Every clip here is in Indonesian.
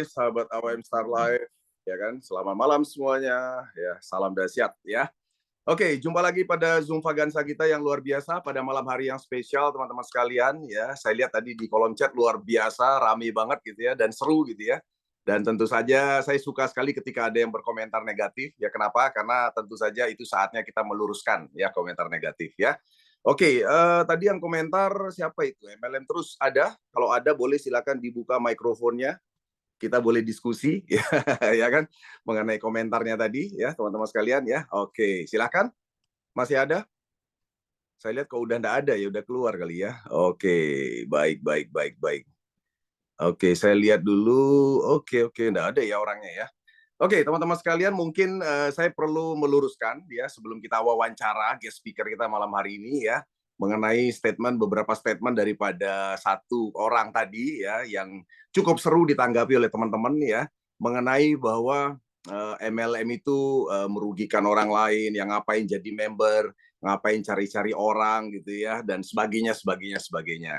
Sahabat AWM Star Life, ya kan? Selamat malam semuanya, ya salam dahsyat ya. Oke, jumpa lagi pada Zoom Vagansa kita yang luar biasa pada malam hari yang spesial teman-teman sekalian ya. Saya lihat tadi di kolom chat luar biasa, rame banget gitu ya dan seru gitu ya. Dan tentu saja saya suka sekali ketika ada yang berkomentar negatif. Ya kenapa? Karena tentu saja itu saatnya kita meluruskan ya komentar negatif ya. Oke, tadi yang komentar siapa itu? MLM terus ada? Kalau ada boleh silakan dibuka mikrofonnya, kita boleh diskusi ya kan mengenai komentarnya tadi ya teman-teman sekalian ya. Oke, silakan. Masih ada? Saya lihat kok udah enggak ada ya, udah keluar kali ya. Oke, baik baik baik baik. Oke, saya lihat dulu. Oke, enggak ada ya orangnya ya. Oke, teman-teman sekalian, mungkin saya perlu meluruskan ya sebelum kita wawancara guest speaker kita malam hari ini ya mengenai beberapa statement daripada satu orang tadi ya yang cukup seru ditanggapi oleh teman-teman ya mengenai bahwa MLM itu merugikan orang lain, yang ngapain jadi member, ngapain cari-cari orang gitu ya dan sebagainya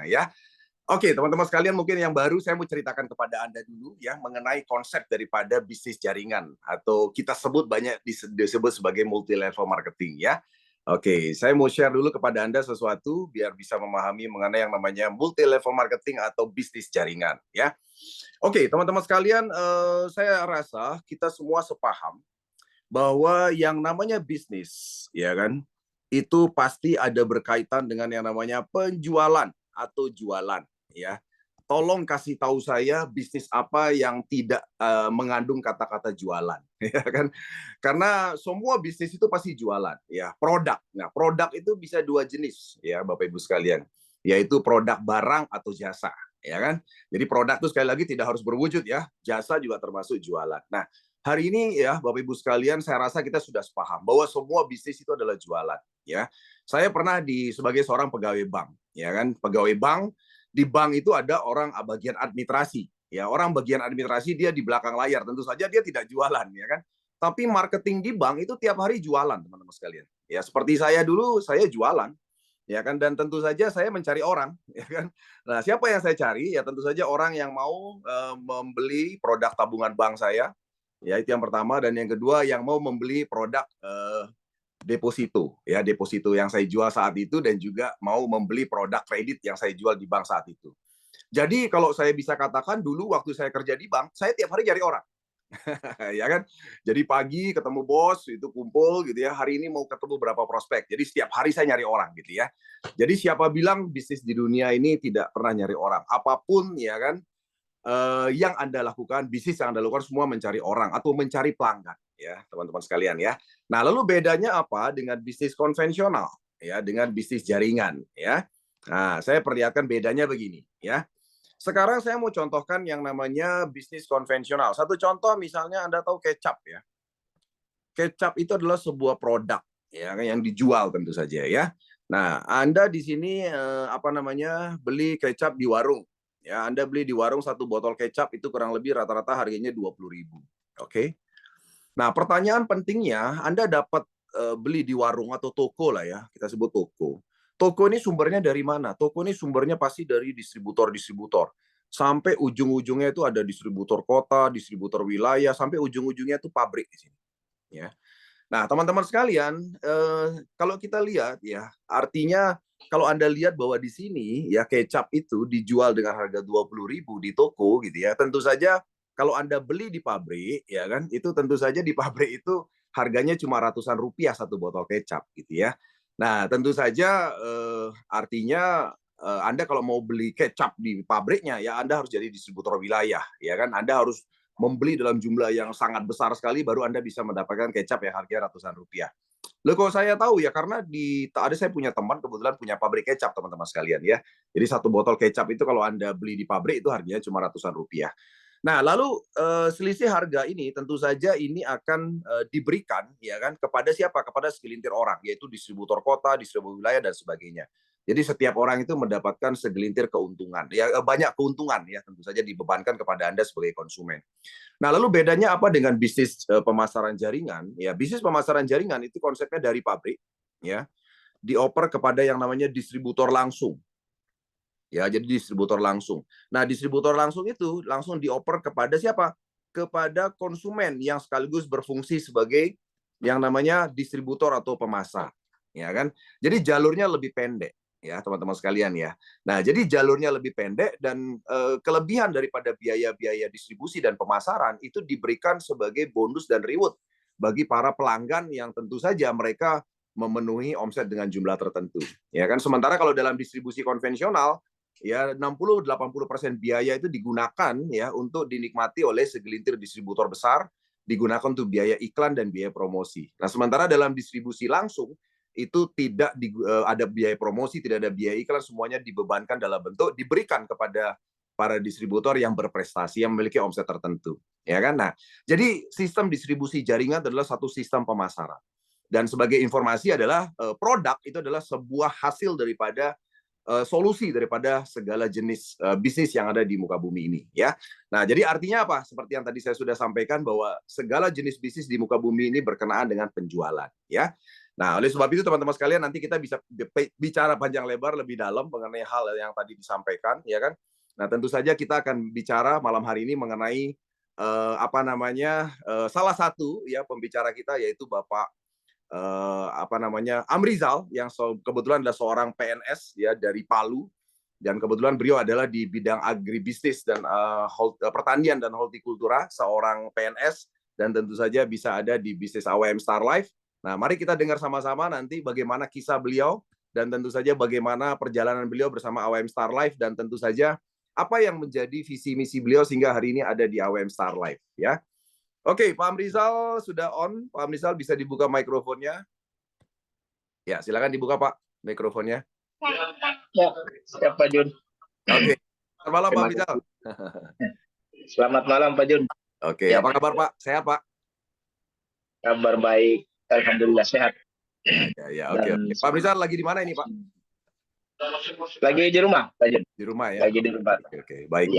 ya. Oke, teman-teman sekalian, mungkin yang baru saya mau ceritakan kepada Anda dulu ya mengenai konsep daripada bisnis jaringan atau kita sebut banyak disebut sebagai multi level marketing ya. Oke, saya mau share dulu kepada Anda sesuatu biar bisa memahami mengenai yang namanya multi level marketing atau bisnis jaringan ya. Oke, teman-teman sekalian, saya rasa kita semua sepaham bahwa yang namanya bisnis ya kan itu pasti ada berkaitan dengan yang namanya penjualan atau jualan ya. Tolong kasih tahu saya bisnis apa yang tidak mengandung kata-kata jualan ya kan. Karena semua bisnis itu pasti jualan ya, produk. Nah, produk itu bisa dua jenis ya Bapak Ibu sekalian, yaitu produk barang atau jasa ya kan. Jadi produk itu sekali lagi tidak harus berwujud ya, jasa juga termasuk jualan. Nah, hari ini ya Bapak Ibu sekalian, saya rasa kita sudah sepaham bahwa semua bisnis itu adalah jualan ya. Saya pernah sebagai seorang pegawai bank ya kan, pegawai bank. Di bank itu ada orang bagian administrasi ya, orang bagian administrasi dia di belakang layar, tentu saja dia tidak jualan ya kan. Tapi marketing di bank itu tiap hari jualan teman-teman sekalian. Ya seperti saya dulu, saya jualan ya kan, dan tentu saja saya mencari orang ya kan. Nah, siapa yang saya cari? Ya tentu saja orang yang mau membeli produk tabungan bank saya. Ya itu yang pertama, dan yang kedua yang mau membeli produk deposito ya, deposito yang saya jual saat itu, dan juga mau membeli produk kredit yang saya jual di bank saat itu. Jadi kalau saya bisa katakan dulu waktu saya kerja di bank, saya tiap hari cari orang. Ya kan. Jadi pagi ketemu bos, itu kumpul gitu ya. Hari ini mau ketemu berapa prospek. Jadi setiap hari saya nyari orang gitu ya. Jadi siapa bilang bisnis di dunia ini tidak pernah nyari orang? Apapun ya kan, yang Anda lakukan, bisnis yang Anda lakukan semua mencari orang atau mencari pelanggan ya, teman-teman sekalian ya. Nah, lalu bedanya apa dengan bisnis konvensional ya, dengan bisnis jaringan ya. Nah, saya perlihatkan bedanya begini ya. Sekarang saya mau contohkan yang namanya bisnis konvensional. Satu contoh misalnya Anda tahu kecap ya. Kecap itu adalah sebuah produk ya yang dijual tentu saja ya. Nah, Anda di sini apa namanya, beli kecap di warung. Ya, Anda beli di warung satu botol kecap itu kurang lebih rata-rata harganya 20.000. Oke. Nah, pertanyaan pentingnya Anda dapat beli di warung atau toko lah ya, kita sebut toko. Toko ini sumbernya dari mana? Toko ini sumbernya pasti dari distributor-distributor. Sampai ujung-ujungnya itu ada distributor kota, distributor wilayah, sampai ujung-ujungnya itu pabrik di sini. Ya. Nah, teman-teman sekalian, kalau kita lihat ya, artinya kalau Anda lihat bahwa di sini ya kecap itu dijual dengan harga 20.000 di toko gitu ya. Tentu saja kalau Anda beli di pabrik ya kan, itu tentu saja di pabrik itu harganya cuma ratusan rupiah satu botol kecap gitu ya. Nah, tentu saja artinya Anda kalau mau beli kecap di pabriknya ya Anda harus jadi distributor wilayah ya kan. Anda harus membeli dalam jumlah yang sangat besar sekali baru Anda bisa mendapatkan kecap yang harganya ratusan rupiah. Loh kok saya tahu ya, karena saya punya teman kebetulan punya pabrik kecap teman-teman sekalian ya. Jadi satu botol kecap itu kalau Anda beli di pabrik itu harganya cuma ratusan rupiah. Nah, lalu selisih harga ini tentu saja ini akan diberikan ya kan kepada siapa? Kepada segelintir orang, yaitu distributor kota, distributor wilayah dan sebagainya. Jadi setiap orang itu mendapatkan segelintir keuntungan. Ya banyak keuntungan ya, tentu saja dibebankan kepada Anda sebagai konsumen. Nah, lalu bedanya apa dengan bisnis pemasaran jaringan? Ya, bisnis pemasaran jaringan itu konsepnya dari pabrik ya, dioper kepada yang namanya distributor langsung. Ya, jadi distributor langsung. Nah, distributor langsung itu langsung dioper kepada siapa? Kepada konsumen yang sekaligus berfungsi sebagai yang namanya distributor atau pemasar, ya kan? Jadi jalurnya lebih pendek ya, teman-teman sekalian ya. Nah, jadi jalurnya lebih pendek dan kelebihan daripada biaya-biaya distribusi dan pemasaran itu diberikan sebagai bonus dan reward bagi para pelanggan yang tentu saja mereka memenuhi omset dengan jumlah tertentu. Ya kan, sementara kalau dalam distribusi konvensional ya 60-80% biaya itu digunakan ya untuk dinikmati oleh segelintir distributor besar, digunakan untuk biaya iklan dan biaya promosi. Nah, sementara dalam distribusi langsung itu tidak ada biaya promosi, tidak ada biaya iklan, semuanya dibebankan dalam bentuk diberikan kepada para distributor yang berprestasi, yang memiliki omset tertentu, ya kan? Nah, jadi sistem distribusi jaringan adalah satu sistem pemasaran. Dan sebagai informasi adalah produk itu adalah sebuah hasil daripada solusi daripada segala jenis bisnis yang ada di muka bumi ini ya. Nah, jadi artinya apa? Seperti yang tadi saya sudah sampaikan bahwa segala jenis bisnis di muka bumi ini berkenaan dengan penjualan ya. Nah, oleh sebab itu teman-teman sekalian nanti kita bisa bicara panjang lebar lebih dalam mengenai hal yang tadi disampaikan ya kan. Nah, tentu saja kita akan bicara malam hari ini mengenai salah satu ya pembicara kita yaitu Bapak Amrizal yang kebetulan adalah seorang PNS ya dari Palu dan kebetulan beliau adalah di bidang agribisnis dan pertanian dan hortikultura, seorang PNS dan tentu saja bisa ada di bisnis AWM Star Life. Nah, mari kita dengar sama-sama nanti bagaimana kisah beliau dan tentu saja bagaimana perjalanan beliau bersama AWM Star Life dan tentu saja apa yang menjadi visi misi beliau sehingga hari ini ada di AWM Star Life ya. Oke, Pak Amrizal sudah on. Pak Amrizal bisa dibuka mikrofonnya. Ya, silakan dibuka Pak mikrofonnya. Ya, siap Pak Jun. Oke. Selamat malam Pak Amrizal. Selamat malam Pak Jun. Oke, apa kabar Pak? Sehat Pak? Kabar baik, alhamdulillah sehat. Ya, oke. Pak Amrizal lagi di mana ini Pak? Lagi di rumah Pak Jun. Di rumah ya. Lagi di rumah. Oke, baik.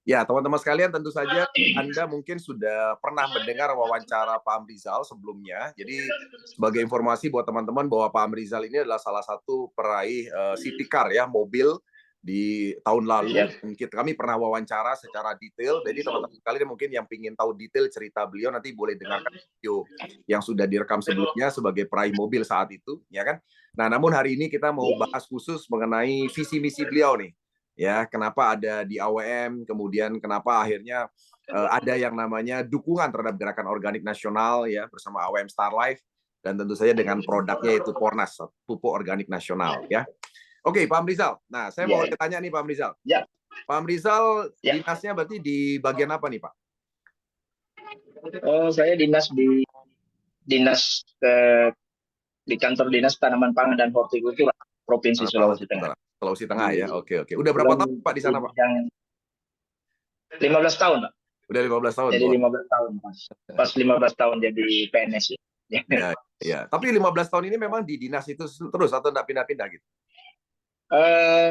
Ya, teman-teman sekalian tentu saja Anda mungkin sudah pernah mendengar wawancara Pak Amrizal sebelumnya. Jadi sebagai informasi buat teman-teman bahwa Pak Amrizal ini adalah salah satu peraih City Car ya, mobil di tahun lalu. Kami pernah wawancara secara detail. Jadi teman-teman sekalian mungkin yang ingin tahu detail cerita beliau nanti boleh dengarkan video yang sudah direkam sebelumnya sebagai peraih mobil saat itu, ya kan? Nah, namun hari ini kita mau bahas khusus mengenai visi misi beliau nih. Ya, kenapa ada di AWM, kemudian kenapa akhirnya ada yang namanya dukungan terhadap gerakan organik nasional ya bersama AWM Star Life dan tentu saja dengan produknya yaitu Pornas, pupuk organik nasional ya. Oke, Pak Amrizal. Nah, saya mau tanya nih Pak Amrizal. Ya. Pak Amrizal dinasnya berarti di bagian apa nih Pak? Saya di kantor dinas tanaman pangan dan hortikultura Provinsi Sulawesi Tengah. Sulawesi Tengah ya. Oke. Udah berapa tahun Pak di sana Pak? 15 tahun Pak. Udah 15 tahun. Jadi 15 tahun pas 15 tahun jadi PNS ya. Ya. Tapi 15 tahun ini memang di dinas itu terus atau enggak pindah-pindah gitu?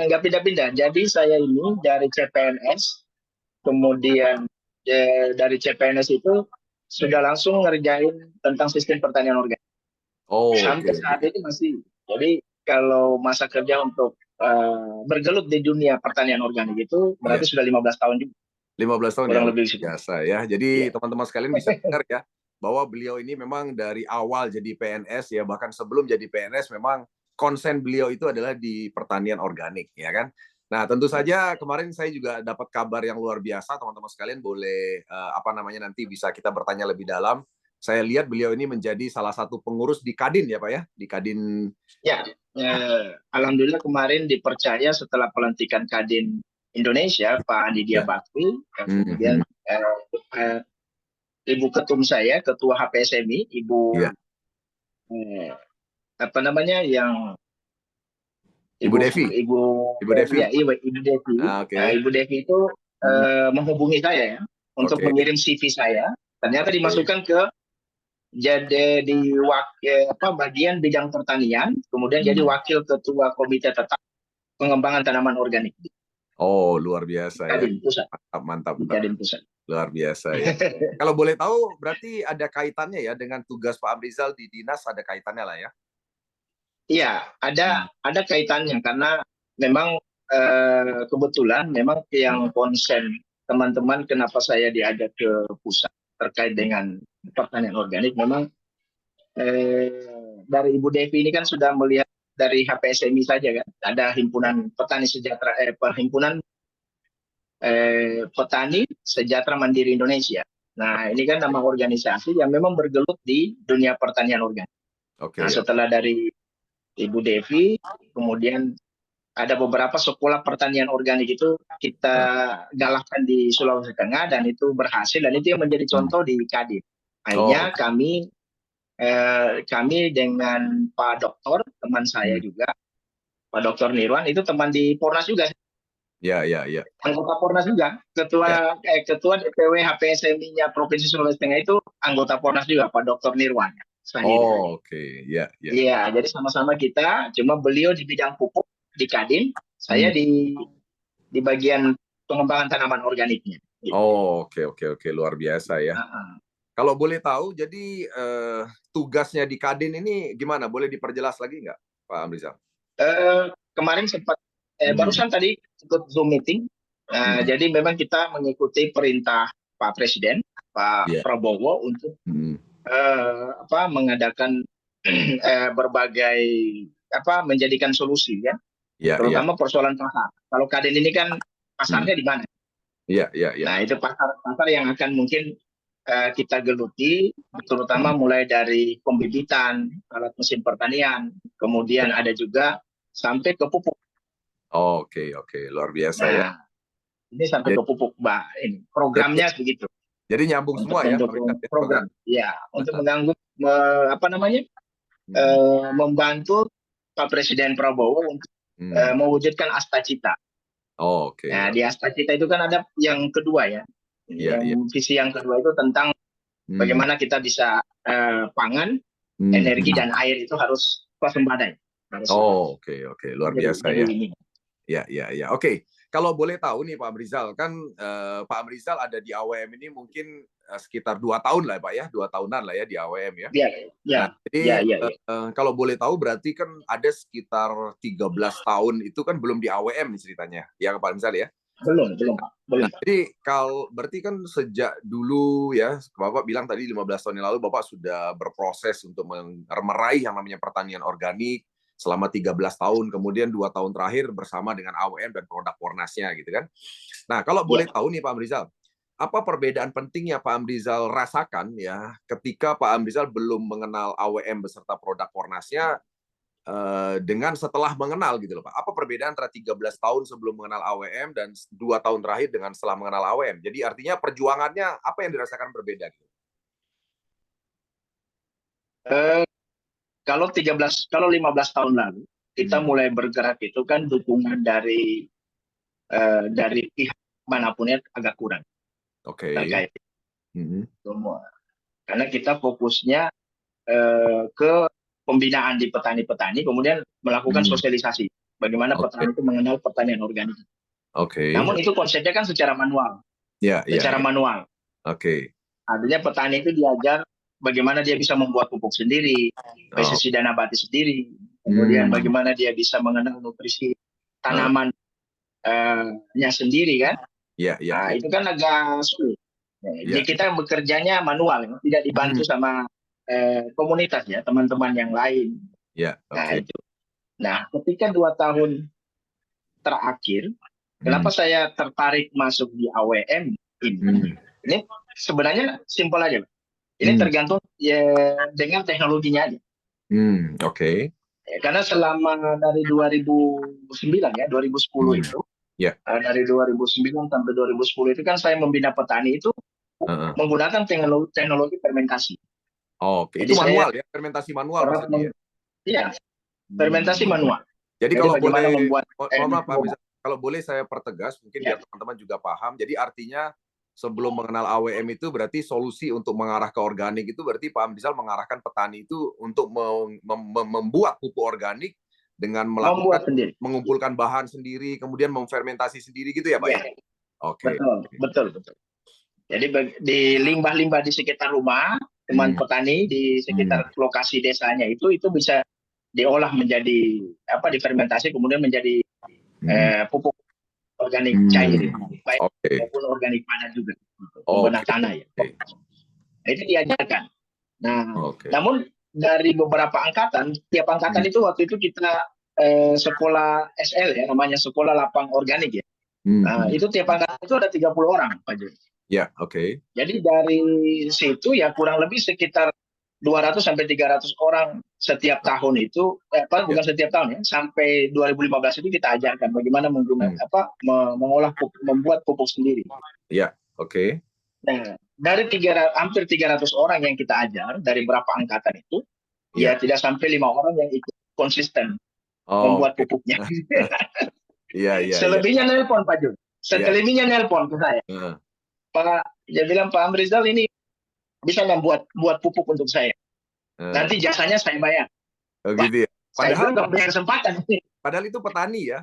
Nggak pindah-pindah. Jadi saya ini dari CPNS, kemudian dari CPNS itu sudah langsung ngerjain tentang sistem pertanian organik. Sampai saat ini masih. Jadi kalau masa kerja untuk bergelut di dunia pertanian organik itu berarti sudah 15 tahun juga. 15 tahun kurang ya, lebih biasa ya. Jadi teman-teman sekalian bisa dengar ya bahwa beliau ini memang dari awal jadi PNS ya, bahkan sebelum jadi PNS memang konsen beliau itu adalah di pertanian organik ya kan. Nah, tentu saja kemarin saya juga dapat kabar yang luar biasa, teman-teman sekalian boleh nanti bisa kita bertanya lebih dalam. Saya lihat beliau ini menjadi salah satu pengurus di Kadin ya Pak ya, di Kadin. Ya, alhamdulillah kemarin dipercaya setelah pelantikan Kadin Indonesia Pak Didia Bakri, kemudian Ibu Ketum saya, Ketua HPSMI, Ibu Ibu Devi. Ibu Devi. Ya, Ibu Devi. Nah, Ibu Devi itu menghubungi saya ya untuk mengirim CV saya. Ternyata dimasukkan ke jadi di bagian bidang pertanian, kemudian jadi wakil ketua komite tetap pengembangan tanaman organik. Oh, luar biasa ya. Mantap. Luar biasa ya. Kalau boleh tahu, berarti ada kaitannya ya dengan tugas Pak Amrizal di dinas, ada kaitannya lah ya? Iya, ada kaitannya karena memang kebetulan memang yang konsen teman-teman kenapa saya diajak ke pusat terkait dengan pertanian organik, memang dari Ibu Devi ini kan sudah melihat dari HPSMI saja kan, ada himpunan petani sejahtera, perhimpunan petani sejahtera mandiri Indonesia. Nah, ini kan nama organisasi yang memang bergelut di dunia pertanian organik. Oke. Nah, setelah dari Ibu Devi, kemudian ada beberapa sekolah pertanian organik itu kita galakkan di Sulawesi Tengah dan itu berhasil, dan itu yang menjadi contoh di Kadin. Akhirnya kami dengan Pak Doktor, teman saya juga, Pak Doktor Nirwan, itu teman di Pornas juga. Ya. Anggota Pornas juga, ketua DPW HPSMI-nya Provinsi Sulawesi Tengah itu anggota Pornas juga, Pak Doktor Nirwan. Oke. Ya. Iya, jadi sama-sama kita, cuma beliau di bidang pupuk di Kadin, saya di bagian pengembangan tanaman organiknya. Oke, luar biasa ya. Kalau boleh tahu, jadi tugasnya di Kadin ini gimana? Boleh diperjelas lagi nggak, Pak Amrizal? Kemarin sempat barusan tadi ikut Zoom meeting. Jadi memang kita mengikuti perintah Pak Presiden, Pak Prabowo untuk mengadakan berbagai menjadikan solusi ya. Terutama persoalan pasar. Kalau Kadin ini kan pasarnya di mana? Iya. Nah, itu pasar yang akan mungkin kita geluti, terutama mulai dari pembibitan, alat mesin pertanian, kemudian ada juga sampai ke pupuk. Oke, luar biasa ya. Ini sampai ke pupuk, Mbak. Ini programnya begitu. Jadi nyambung semua ya, program. Ya, untuk mengganggu membantu Pak Presiden Prabowo untuk mewujudkan Astacita. Oke. Nah, di Astacita itu kan ada yang kedua ya. Visi yang kedua itu tentang bagaimana kita bisa pangan, energi dan air itu harus swasembada. Oke, luar biasa ya. Ya. Oke, kalau boleh tahu nih Pak Amrizal, kan Pak Amrizal ada di AWM ini mungkin sekitar 2 tahun lah Pak ya, 2 tahunan lah ya di AWM ya. Iya. Jadi kalau boleh tahu berarti kan ada sekitar 13 tahun itu kan belum di AWM nih ceritanya, ya Pak Amrizal ya? Belum. Nah, jadi kalau berarti kan sejak dulu ya, Bapak bilang tadi 15 tahun yang lalu Bapak sudah berproses untuk meraih yang namanya pertanian organik selama 13 tahun, kemudian 2 tahun terakhir bersama dengan AWM dan produk Pornasnya gitu kan. Nah, kalau boleh tahu nih Pak Amrizal, apa perbedaan penting yang Pak Amrizal rasakan ya ketika Pak Amrizal belum mengenal AWM beserta produk Pornasnya dengan setelah mengenal gitu loh Pak. Apa perbedaan antara 13 tahun sebelum mengenal AWM dan 2 tahun terakhir dengan setelah mengenal AWM? Jadi artinya perjuangannya apa yang dirasakan berbeda gitu? Kalau 15 tahun lalu kita mulai bergerak itu kan dukungan dari pihak manapun ya agak kurang. Oke. Semua. Karena kita fokusnya ke pembinaan di petani-petani, kemudian melakukan sosialisasi bagaimana petani itu mengenal pertanian organik. Namun itu konsepnya kan secara manual. Manual. Artinya petani itu diajar bagaimana dia bisa membuat pupuk sendiri, pestisida nabati sendiri, kemudian bagaimana dia bisa mengenal nutrisi tanamannya sendiri kan. Nah, itu kan agak sulit. Jadi kita bekerjanya manual, tidak dibantu sama komunitas ya, teman-teman yang lain. Itu. Nah, ketika 2 tahun terakhir, kenapa saya tertarik masuk di AWM ini? Ini sebenarnya simpel aja. Ini tergantung ya dengan teknologinya aja. Karena selama dari 2009 ya, 2010 itu, dari 2009 sampai 2010 itu kan saya membina petani itu menggunakan teknologi fermentasi. Itu manual ya, fermentasi manual maksudnya. Iya, fermentasi manual. Jadi kalau boleh, kalau boleh saya pertegas, mungkin biar teman-teman juga paham. Jadi artinya sebelum mengenal AWM itu berarti solusi untuk mengarah ke organik itu berarti Pak Amrizal mengarahkan petani itu untuk membuat pupuk organik dengan mengumpulkan bahan sendiri, kemudian memfermentasi sendiri gitu ya Pak ya? Betul. Jadi di limbah-limbah di sekitar rumah teman petani di sekitar lokasi desanya itu bisa diolah menjadi difermentasi kemudian menjadi pupuk organik cair, baik maupun organik padat juga, pembedah tanah ya. Nah, itu diajarkan. Nah, namun dari beberapa angkatan, tiap angkatan itu waktu itu kita sekolah SL ya, namanya sekolah lapang organik ya. Nah, itu tiap angkatan itu ada 30 orang, Pak Jo. Ya, oke. Jadi dari situ ya kurang lebih sekitar 200 sampai 300 orang setiap tahun itu, bukan setiap tahun ya, sampai 2015 itu kita ajarkan bagaimana menggunakan mengolah pupuk, membuat pupuk sendiri. Ya, oke. Nah, dari hampir 300 orang yang kita ajar dari berapa angkatan itu, ya tidak sampai 5 orang yang ikut konsisten membuat pupuknya. Selebihnya nelpon Pak Jun. Selebihnya nelpon ke saya. Pak, dia bilang Pak Amrizal ini bisa membuat pupuk untuk saya. Nanti jasanya saya bayar. Oh, gitu ya. Padahal nggak punya kesempatan. Padahal itu petani ya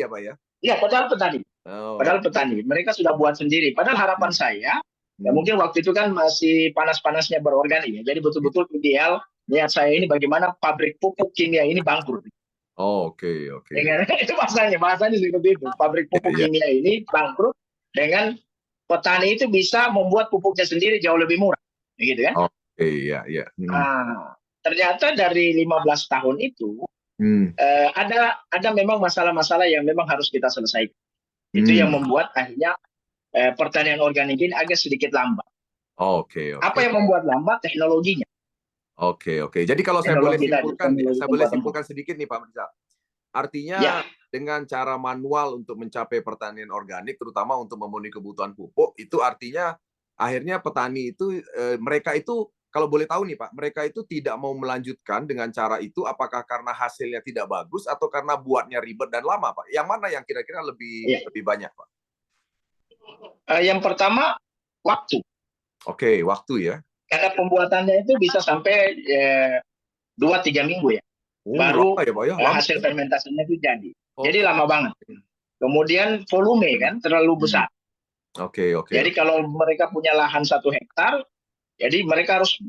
Pak ya? Iya, padahal petani. Padahal petani. Mereka sudah buat sendiri. Padahal harapan saya, ya mungkin waktu itu kan masih panas-panasnya berorganik ya. Jadi betul-betul ideal niat saya ini bagaimana pabrik pupuk kimia ini bangkrut. Oke. Itu bahasanya seperti itu. Pabrik pupuk kimia ini bangkrut dengan petani itu bisa membuat pupuknya sendiri jauh lebih murah, gitu kan? Oke, iya. Nah, ternyata dari 15 tahun itu ada memang masalah-masalah yang memang harus kita selesaikan. Itu yang membuat akhirnya pertanian organik ini agak sedikit lambat. Oke. Apa yang membuat lambat? Teknologinya. Oke. Jadi kalau saya boleh simpulkan sedikit nih Pak Amrizal. Artinya dengan cara manual untuk mencapai pertanian organik, terutama untuk memenuhi kebutuhan pupuk, itu artinya akhirnya petani itu, mereka itu kalau boleh tahu nih Pak, mereka itu tidak mau melanjutkan dengan cara itu, apakah karena hasilnya tidak bagus atau karena buatnya ribet dan lama Pak? Yang mana yang kira-kira lebih banyak Pak? Yang pertama, waktu. Oke, waktu ya. Karena pembuatannya itu bisa sampai 2-3 minggu ya. Baru hasil fermentasinya itu jadi. Jadi lama banget. Kemudian volume kan terlalu besar. Oke. Jadi kalau mereka punya lahan 1 hektar, jadi mereka harus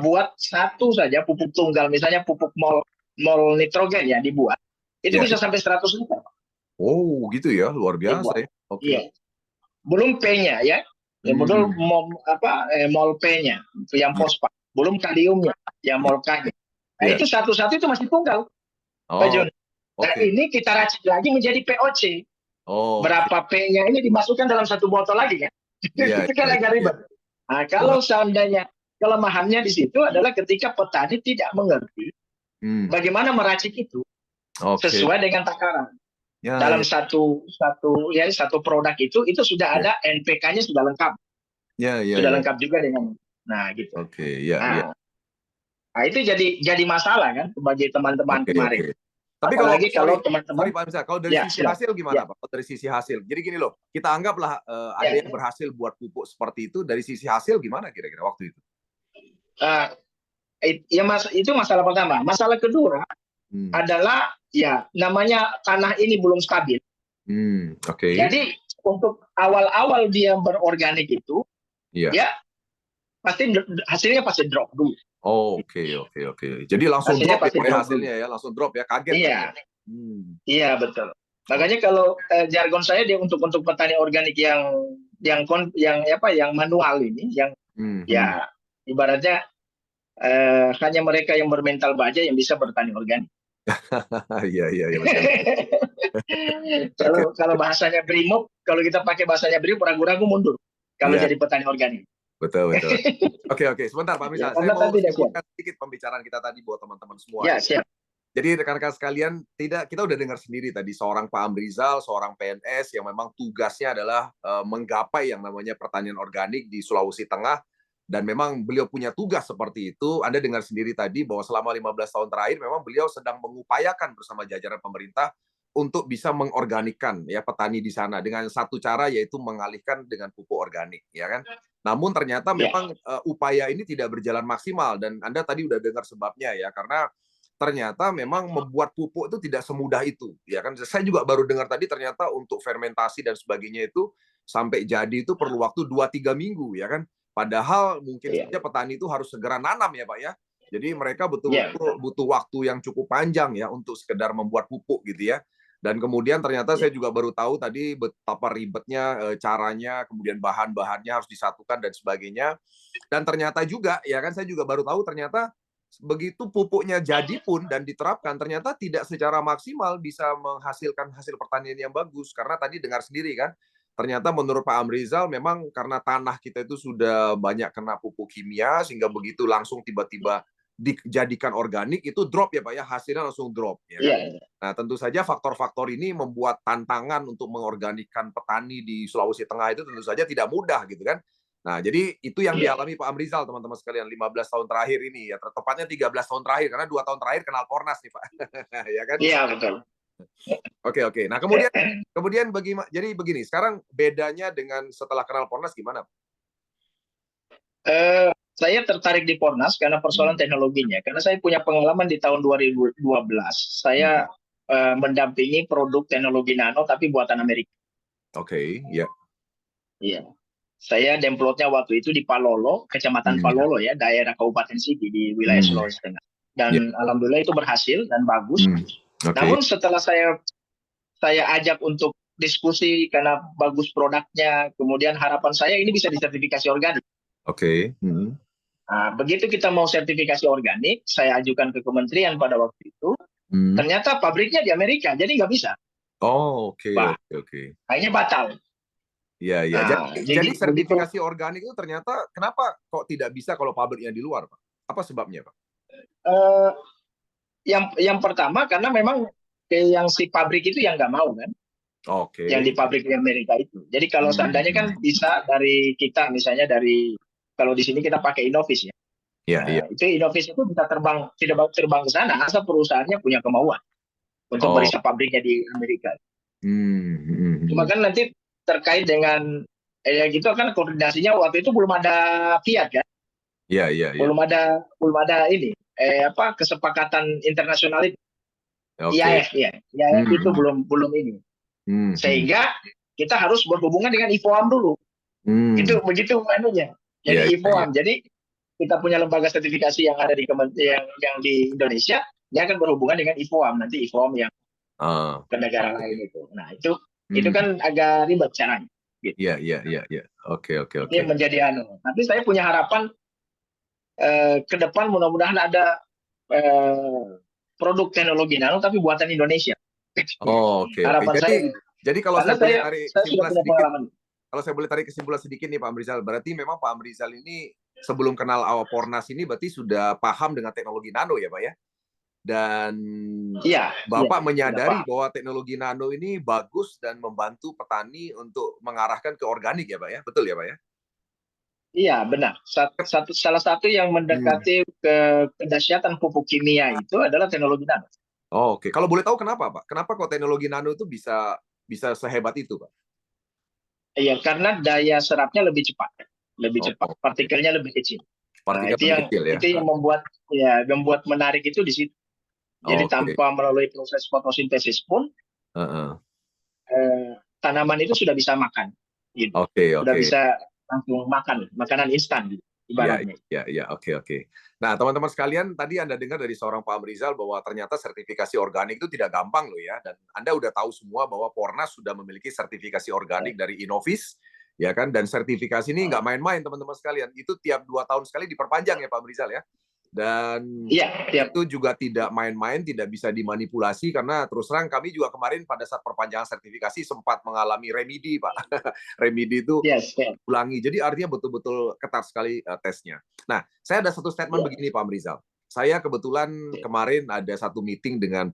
buat satu saja pupuk tunggal, misalnya pupuk mol nitrogen ya dibuat. Itu bisa sampai 100 liter. Oh, gitu ya, luar biasa ya. Oke. Iya. Belum P-nya ya. Belum mol P-nya yang fosfat. Belum kaliumnya yang mol K-nya. Nah, itu satu-satu itu masih tunggal. Pak Jun. Nah, ini kita racik lagi menjadi POC. Berapa P-nya ini dimasukkan dalam satu botol lagi kan? Itu kan agak ribet. Nah, kalau seandainya kelemahannya di situ adalah ketika petani tidak mengerti bagaimana meracik itu sesuai dengan takaran. Dalam satu produk itu sudah ada NPK-nya sudah lengkap. Sudah lengkap juga dengan gitu. Nah, itu jadi masalah kan bagi teman-teman kemarin. Tapi kalau teman-teman, kalau dari sisi hasil gimana Pak? Dari sisi hasil, jadi gini loh, kita anggaplah ada yang berhasil buat pupuk seperti itu, dari sisi hasil gimana kira-kira waktu itu? Itu masalah pertama. Masalah kedua adalah namanya tanah ini belum stabil. Jadi untuk awal-awal dia berorganik itu, pasti hasilnya pasti drop dulu. Oke. Jadi langsung drop ya hasilnya ya, langsung drop ya, kaget. Iya betul. Makanya kalau jargon saya dia untuk petani organik yang manual ini, yang ibaratnya hanya mereka yang bermental baja yang bisa bertani organik. Iya. Kalau bahasanya Brimob, kalau kita pakai bahasanya Brimob, ragu-ragu mundur kalau jadi petani organik. Betul. Oke. Sebentar Pak Amrizal, saya mau simpulkan sedikit pembicaraan kita tadi buat teman-teman semua. Siap. Jadi rekan-rekan sekalian, kita udah dengar sendiri tadi seorang Pak Amrizal, seorang PNS yang memang tugasnya adalah menggapai yang namanya pertanian organik di Sulawesi Tengah, dan memang beliau punya tugas seperti itu. Anda dengar sendiri tadi bahwa selama 15 tahun terakhir memang beliau sedang mengupayakan bersama jajaran pemerintah untuk bisa mengorganikkan ya petani di sana dengan satu cara, yaitu mengalihkan dengan pupuk organik, ya kan? Namun ternyata memang upaya ini tidak berjalan maksimal, dan Anda tadi udah dengar sebabnya ya, karena ternyata memang membuat pupuk itu tidak semudah itu, ya kan? Saya juga baru dengar tadi ternyata untuk fermentasi dan sebagainya itu sampai jadi itu perlu waktu 2-3 minggu, ya kan? Padahal mungkin saja petani itu harus segera nanam ya Pak ya. Jadi mereka betul-betul butuh waktu yang cukup panjang ya untuk sekedar membuat pupuk gitu ya. Dan kemudian ternyata Ya. saya juga baru tahu tadi betapa ribetnya caranya, kemudian bahan-bahannya harus disatukan dan sebagainya. Dan ternyata juga, ya kan, saya juga baru tahu ternyata begitu pupuknya jadi pun dan diterapkan, ternyata tidak secara maksimal bisa menghasilkan hasil pertanian yang bagus. Karena tadi dengar sendiri kan, ternyata menurut Pak Amrizal memang karena tanah kita itu sudah banyak kena pupuk kimia, sehingga begitu langsung tiba-tiba dijadikan organik, itu drop ya Pak ya, hasilnya langsung drop. Ya kan? Iya. Nah, tentu saja faktor-faktor ini membuat tantangan untuk mengorganikan petani di Sulawesi Tengah itu tentu saja tidak mudah gitu kan. Nah, jadi itu yang Iya. dialami Pak Amrizal, teman-teman sekalian, 15 tahun terakhir ini ya, tepatnya 13 tahun terakhir karena 2 tahun terakhir kenal Pornas nih, Pak. Ya kan? Iya, betul. Oke, oke. Nah, kemudian jadi begini, sekarang bedanya dengan setelah kenal Pornas gimana? Saya tertarik di Pornas karena persoalan teknologinya. Karena saya punya pengalaman di tahun 2012. Saya mendampingi produk teknologi nano tapi buatan Amerika. Oke, ya. Iya. Saya demplotnya waktu itu di Palolo, Kecamatan Palolo ya, daerah Kabupaten Sigi di wilayah Sulawesi Tengah. Ya. Dan alhamdulillah itu berhasil dan bagus. Oke. Namun setelah saya ajak untuk diskusi karena bagus produknya, kemudian harapan saya ini bisa disertifikasi organik. Oke. Nah, begitu kita mau sertifikasi organik, saya ajukan ke kementerian pada waktu itu. Ternyata pabriknya di Amerika, jadi nggak bisa. Oh, oke, Wah, oke. akhirnya batal. Iya, iya. Nah, Jadi begitu. sertifikasi organik itu ternyata kenapa kok tidak bisa kalau pabriknya di luar, Pak? Apa sebabnya, Pak? Yang pertama karena memang yang si pabrik itu yang nggak mau kan, Oke. yang di pabrik di Amerika itu. Jadi kalau seandainya kan bisa dari kita, misalnya dari kalau di sini kita pakai Innovis ya. Iya, Nah, iya. itu Innovis itu bisa tidak terbang ke sana asal perusahaannya punya kemauan untuk Oh. meriksa pabriknya di Amerika. Cuma kan nanti terkait dengan yang gitu kan koordinasinya waktu itu belum ada Fiat kan. Iya, iya, iya. Belum ada ini kesepakatan internasional itu. Oke. IAF ya. IAF itu belum ini. Sehingga kita harus berhubungan dengan IFOAM dulu. Itu begitu anunya. Jadi IFOAM. Jadi kita punya lembaga sertifikasi yang ada di kementerian yang di Indonesia, dia akan berhubungan dengan IFOAM, nanti IFOAM yang ke negara lain itu. Nah, itu kan agak ribet caranya. Gitu. Iya, iya, iya, iya. Oke. Ini menjadi Tapi saya punya harapan ke depan mudah-mudahan ada produk teknologi nano tapi buatan Indonesia. Oh, oke. Harapan saya. Jadi kalau Karena saya boleh tarik kesimpulan sudah sedikit, pengalaman. kalau saya boleh tarik kesimpulan sedikit nih Pak Amrizal, berarti memang Pak Amrizal ini sebelum kenal Pornas ini berarti sudah paham dengan teknologi nano ya Pak ya? Dan Bapak menyadari bahwa teknologi nano ini bagus dan membantu petani untuk mengarahkan ke organik ya Pak ya? Betul ya Pak ya? Iya, benar. Salah satu yang mendekati kedahsyatan pupuk kimia itu adalah teknologi nano. Oh, oke. Kalau boleh tahu kenapa Pak? Kenapa kok teknologi nano itu bisa sehebat itu Pak? Iya, karena daya serapnya lebih cepat. Cepat. Partikelnya lebih kecil. Itu yang membuat menarik itu di situ. Jadi tanpa melalui proses fotosintesis pun tanaman itu sudah bisa makan. Gitu. Sudah bisa langsung makan, makanan instan gitu, ibaratnya. Ya, oke. Nah, teman-teman sekalian, tadi Anda dengar dari seorang Pak Amrizal bahwa ternyata sertifikasi organik itu tidak gampang loh ya. Dan Anda udah tahu semua bahwa Pornas sudah memiliki sertifikasi organik dari Innovis, ya kan? Dan sertifikasi ini nggak main-main, teman-teman sekalian. Itu tiap 2 tahun sekali diperpanjang ya Pak Amrizal ya. Dan itu juga tidak main-main, tidak bisa dimanipulasi karena terus terang kami juga kemarin pada saat perpanjangan sertifikasi sempat mengalami remedi Pak. Remedi itu ulangi. Jadi artinya betul-betul ketat sekali tesnya. Nah, saya ada satu statement begini Pak Amrizal. Saya kebetulan kemarin ada satu meeting dengan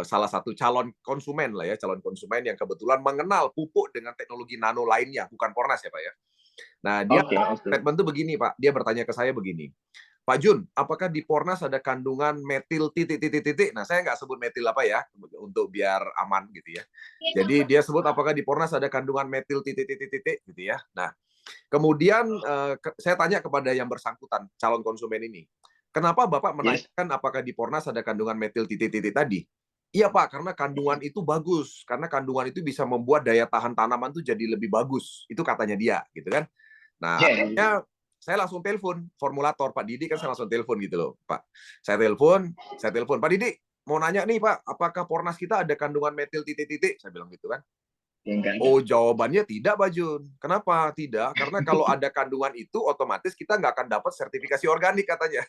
salah satu calon konsumen lah ya, calon konsumen yang kebetulan mengenal pupuk dengan teknologi nano lainnya, bukan Pornas ya Pak ya. Nah, dia statement itu begini, Pak. Dia bertanya ke saya begini, Pak Jun, apakah di Pornas ada kandungan metil titik-titik-titik? Nah, saya nggak sebut metil apa ya, untuk biar aman gitu ya. Jadi dia sebut apakah di Pornas ada kandungan metil titik-titik-titik gitu ya. Nah, kemudian saya tanya kepada yang bersangkutan, calon konsumen ini, kenapa Bapak menanyakan apakah di Pornas ada kandungan metil titik-titik tadi? Iya Pak, karena kandungan itu bagus. Karena kandungan itu bisa membuat daya tahan tanaman itu jadi lebih bagus. Itu katanya dia, gitu kan. Nah, akhirnya saya langsung telepon formulator Pak Didi kan, saya langsung telepon gitu loh Pak. Saya telepon Pak Didi, mau nanya nih Pak, apakah Pornas kita ada kandungan metil titik-titik? Saya bilang gitu kan. Enggak ada. Oh, jawabannya tidak, Pak Jun. Kenapa tidak? Karena kalau ada kandungan itu, otomatis kita nggak akan dapat sertifikasi organik katanya.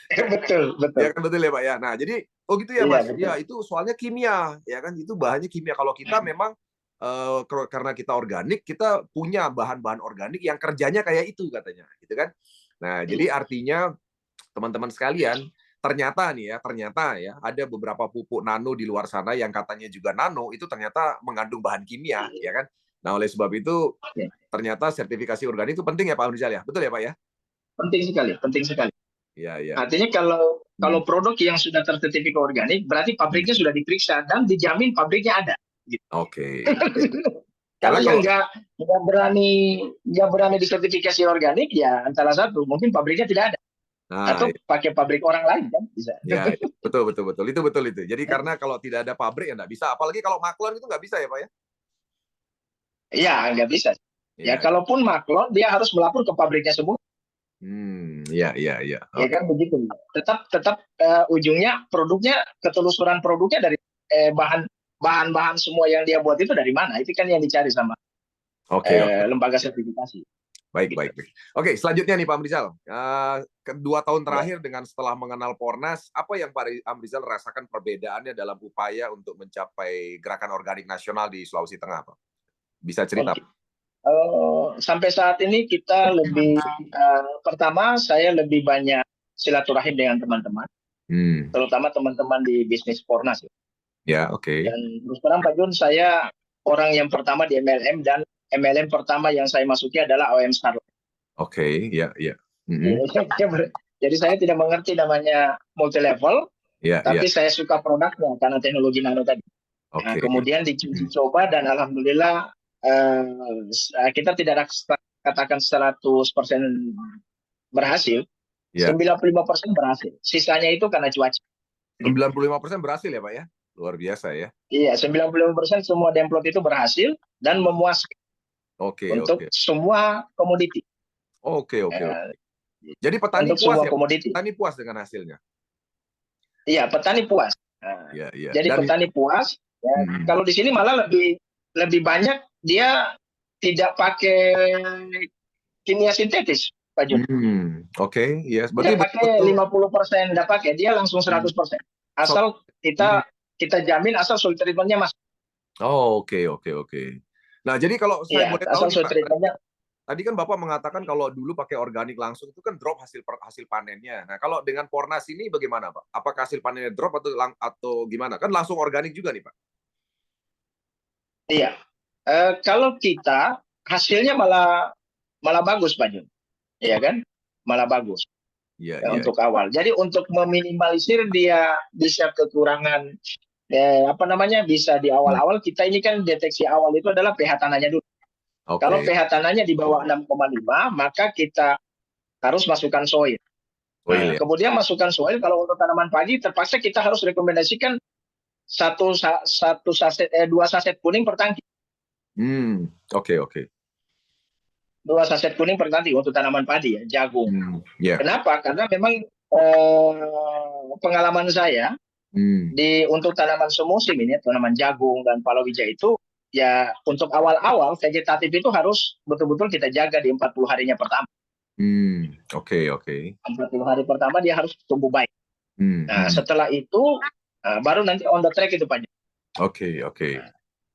Betul, Ya betul. kan betul ya Pak ya. Nah jadi, oh gitu ya Iya, Mas. betul. Ya itu soalnya kimia, ya kan itu bahannya kimia. Kalau kita memang karena kita organik, kita punya bahan-bahan organik yang kerjanya kayak itu katanya, gitu kan. Nah jadi artinya teman-teman sekalian, ternyata ya ada beberapa pupuk nano di luar sana yang katanya juga nano itu ternyata mengandung bahan kimia, ya kan. Nah oleh sebab itu Ya, ternyata sertifikasi organik itu penting ya Pak Rizal ya, betul ya Pak ya? penting sekali, penting sekali. Iya iya. Artinya kalau Hmm. produk yang sudah tersertifikasi organik, berarti Hmm. pabriknya sudah diperiksa dan dijamin pabriknya ada. Gitu. Oke. Kalau Karena yang kalau nggak berani disertifikasi organik, ya antara satu, mungkin pabriknya tidak ada, nah atau pakai pabrik orang lain kan bisa. ya, betul betul betul. Itu betul itu. Jadi karena kalau tidak ada pabrik ya nggak bisa. Apalagi kalau maklon itu nggak bisa ya Pak ya? Iya, nggak bisa. Ya, Iya. kalaupun maklon, dia harus melapor ke pabriknya semua. Iya iya iya. Ya Oke. kan begitu. Tetap ujungnya produknya, ketelusuran produknya dari bahan-bahan semua yang dia buat itu dari mana? Itu kan yang dicari sama Oke oke. lembaga sertifikasi. Baik, Gitu. baik, baik. Oke, selanjutnya nih Pak Amrizal. Kedua tahun Ya. terakhir dengan setelah mengenal Pornas, apa yang Pak Amrizal rasakan perbedaannya dalam upaya untuk mencapai gerakan organik nasional di Sulawesi Tengah, Pak? Bisa cerita? Oke. Sampai saat ini kita lebih pertama saya lebih banyak silaturahim dengan teman-teman, Hmm. terutama teman-teman di bisnis Pornas. Ya, oke. Dan terus terang Pak Jun, saya orang yang pertama di MLM, dan MLM pertama yang saya masuki adalah OM Starlight. Oke, ya, ya. Mhm. Jadi saya tidak mengerti namanya multi level, Ya, ya. tapi saya suka produknya karena teknologi nano tadi. Nah, Oke. kemudian dicoba coba dan alhamdulillah kita tidak katakan 100% berhasil, Ya. 95% berhasil. Sisanya itu karena cuaca. 95% berhasil ya, Pak ya? Luar biasa ya. Iya, 95% semua demplot itu berhasil dan memuaskan Oke, untuk oke. semua komoditi. Oke, oke, Eh, oke. Jadi petani untuk puas semua ya, Pak? komoditi. Petani puas dengan hasilnya. Iya, petani puas. Nah, Ya, ya. jadi Dan petani puas. Ya, Mhm. kalau di sini malah lebih banyak dia tidak pakai kimia sintetis, Pak Jun. Oke, yes. Dia Berarti pakai betul-betul 50%, tidak pakai, dia langsung 100%. soal Asal mhm. kita jamin asal soil treatmentnya masuk. Oh, oke oke oke. Nah, jadi kalau saya Iya, boleh tahu asal nih, soil Pak, treatmentnya. tadi kan Bapak mengatakan kalau dulu pakai organik langsung itu kan drop hasil panennya. Nah, kalau dengan Pornas ini bagaimana, Pak? Apakah hasil panennya drop atau gimana? Kan langsung organik juga nih, Pak. Iya. Kalau kita hasilnya malah bagus, Pak Jun. Iya Oh, kan? Malah bagus. iya Ya, iya. untuk awal. Jadi untuk meminimalisir dia bisa kekurangan apa namanya, bisa di Hmm, awal-awal, kita ini kan deteksi awal itu adalah pH tanahnya dulu. Kalau Oke. pH tanahnya di bawah 6,5, maka kita harus masukkan soil. Oil Nah, ya. kemudian masukkan soil kalau untuk tanaman padi terpaksa kita harus rekomendasikan dua saset kuning per tangki. Oke oke. Dua saset kuning per tangki untuk tanaman padi ya, jagung. Ya. Kenapa? Karena memang pengalaman saya Hmm, untuk tanaman semusim ini, tanaman jagung dan palawija itu, ya untuk awal-awal vegetatif itu harus betul-betul kita jaga di 40 harinya pertama. Oke oke. 40 hari pertama dia harus tumbuh baik. Nah, Hmm. setelah itu baru nanti on the track itu Pak. Oke oke.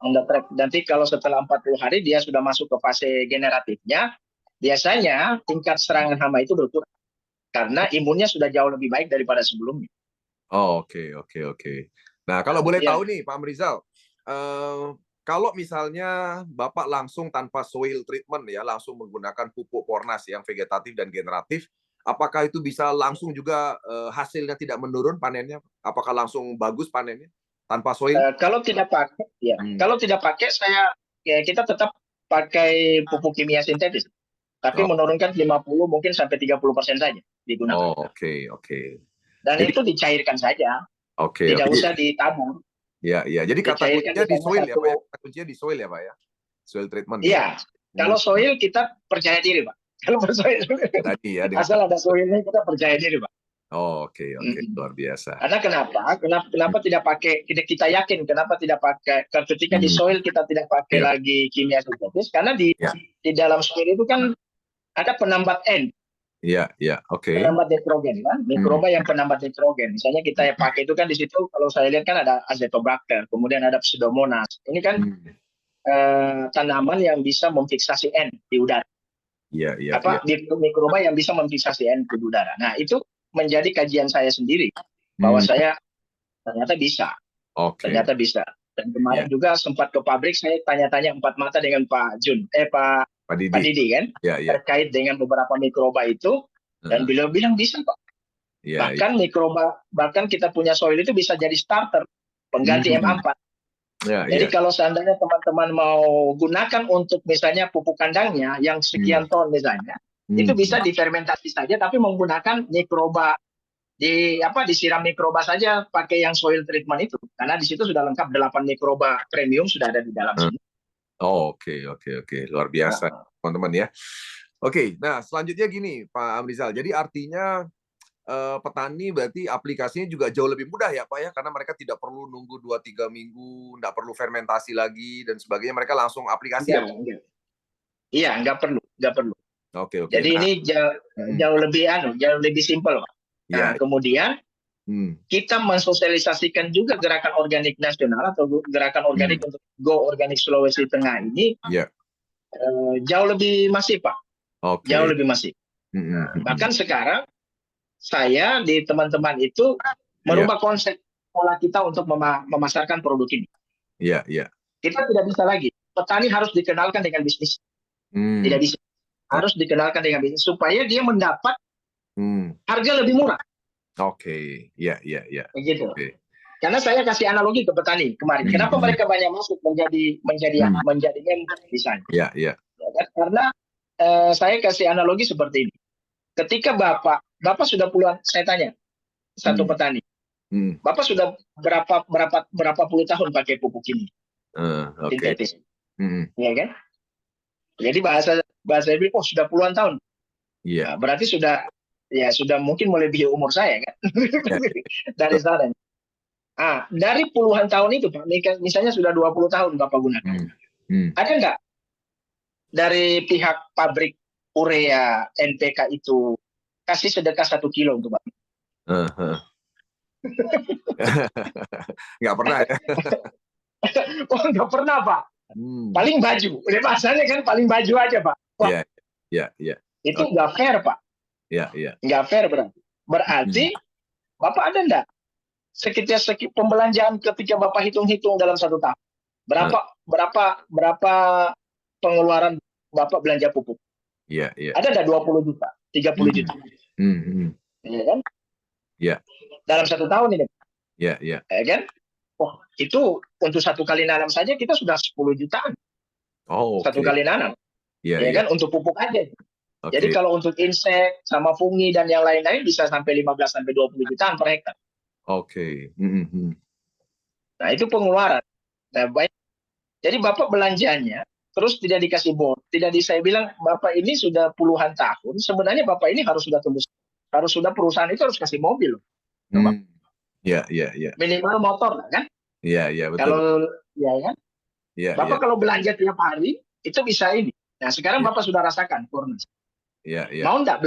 On the track. Nanti kalau setelah 40 hari dia sudah masuk ke fase generatifnya, biasanya tingkat serangan hama itu berkurang karena imunnya sudah jauh lebih baik daripada sebelumnya. Oh, oke oke oke. Nah, kalau boleh Kemudian tahu nih, Pak Amrizal, kalau misalnya Bapak langsung tanpa soil treatment ya, langsung menggunakan pupuk Pornas yang vegetatif dan generatif, apakah itu bisa langsung juga hasilnya tidak menurun panennya? Apakah langsung bagus panennya tanpa soil? kalau tidak pakai, ya, Hmm. kalau tidak pakai kita tetap pakai pupuk kimia sintetis, tapi Oh, menurunkan 50 mungkin sampai 30% saja digunakan. oh, oke oke. Dan Jadi itu dicairkan saja, oke tidak oke. usah ditabur, Ya ya. Jadi kata dicairkan kuncinya di misalnya soil ya, Pak ya? satu. Kata kuncinya di soil ya, Pak ya? Soil treatment ya. Iya, kalau soil kita percaya diri Pak. Kalau soil, Tadi ya dengan asal ada soilnya kita percaya diri Pak. Oke, Mm-mm. luar biasa. Karena kenapa tidak pakai, kita yakin kenapa tidak pakai, ketika di Hmm, soil kita tidak pakai ya, lagi kimia sintetis, karena ya, di dalam soil itu kan ada penambat N, ya, oke. penambat nitrogen kan, Hmm, mikroba yang penambat nitrogen. Misalnya kita hmm, pakai itu kan di situ, kalau saya lihat kan ada Azotobacter, kemudian ada Pseudomonas. Ini kan hmm. tanaman yang bisa memfiksasi N di udara. Iya. Mikroba yang bisa memfiksasi N di udara. Nah, itu menjadi kajian saya sendiri bahwa Hmm, saya ternyata bisa, oke, ternyata bisa. Dan ya, kemarin juga sempat ke pabrik, saya tanya-tanya empat mata dengan Pak Pak Didi. Didi kan, Ya. terkait dengan beberapa mikroba itu, dan Heeh. beliau bilang bisa Pak. Iya. Bahkan kita punya soil itu bisa jadi starter, pengganti Hmm, MA4. Jadi iya. kalau seandainya teman-teman mau gunakan untuk misalnya pupuk kandangnya yang Hmm, sekian ton misalnya, itu hmm. bisa difermentasi saja tapi menggunakan mikroba, disiram mikroba saja pakai yang soil treatment itu. Karena di situ sudah lengkap 8 mikroba premium sudah ada di dalam Eh, sini. oke, luar biasa, Nah, teman-teman ya. Oke, nah selanjutnya gini, Pak Amrizal. Jadi artinya petani berarti aplikasinya juga jauh lebih mudah ya, Pak ya, karena mereka tidak perlu nunggu 2-3 minggu, nggak perlu fermentasi lagi dan sebagainya, mereka langsung aplikasi ya, enggak, Pak? enggak. Iya, enggak perlu. Oke. Jadi Nah, ini hmm, jauh lebih simpel, Pak. Nah, ya, kemudian hmm, kita mensosialisasikan juga gerakan organik nasional atau gerakan hmm, organik untuk Go Organik Sulawesi Tengah ini ya, jauh lebih masif, Pak. Jauh oke, lebih masif. Nah, hmm, bahkan sekarang saya di teman-teman itu ya, merubah konsep pola kita untuk memasarkan produk ini. ya, Kita tidak bisa lagi. Petani harus dikenalkan dengan bisnis. Tidak hmm, bisa. Harus dikenalkan dengan bisnis supaya dia mendapat hmm, harga lebih murah. oke, ya, Begitu. oke, Karena saya kasih analogi ke petani kemarin. Kenapa hmm, mereka banyak masuk hmm, menjadi member misalnya? ya, Ya kan? Karena saya kasih analogi seperti ini. Ketika Bapak sudah puluhan, saya tanya satu hmm, petani, hmm, Bapak sudah berapa puluh tahun pakai pupuk ini oke, sintetis, hmm, ya kan? Jadi bahasa bahasa ibu, oh sudah puluhan tahun. iya, Nah, berarti sudah mungkin melebihi umur saya kan ya, dari sana. Ah, dari puluhan tahun itu Pak, misalnya sudah 20 tahun Bapak gunakan. hmm, hmm. Ada nggak dari pihak pabrik urea NPK itu kasih sedekah 1 kilo untuk Bapak? Heeh. Nggak pernah ya? Oh, nggak pernah Pak. Hmm. Paling baju. Udah bahasanya kan paling baju aja Pak. Wah, Iya, iya. itu Oke, nggak fair Pak. iya. Nggak fair berarti. Berarti Hmm. Bapak ada nggak sekitar pembelanjaan ketika Bapak hitung-hitung dalam 1 tahun? Eh, Berapa berapa berapa pengeluaran Bapak belanja pupuk? iya. Ada nggak 20 juta, 30 Hmm. juta? Hmm. Ya kan? Iya, Dalam 1 tahun ini, iya. ya kan? Wah, itu untuk 1 kali nanam saja kita sudah 10 jutaan. Oh, Satu oke. kali nanam, ya Iya. kan? Untuk pupuk aja. Jadi Oke. kalau untuk insek sama fungi dan yang lain-lain bisa sampai 15 sampai 20 jutaan per hektar. Oke. Nah, itu pengeluaran. Nah, baik. Jadi Bapak belanjanya terus tidak dikasih bon, saya bilang Bapak ini sudah puluhan tahun, sebenarnya Bapak ini harus sudah tembus, harus sudah perusahaan itu harus kasih mobil loh. Coba. Hmm. Iya. Minimal motor lah kan? Iya, betul. Kalau ya kan, Iya. Bapak kalau belanja tiap hari itu bisa ini. Nah, sekarang Iya, Bapak sudah rasakan Furnas. iya. Mau enggak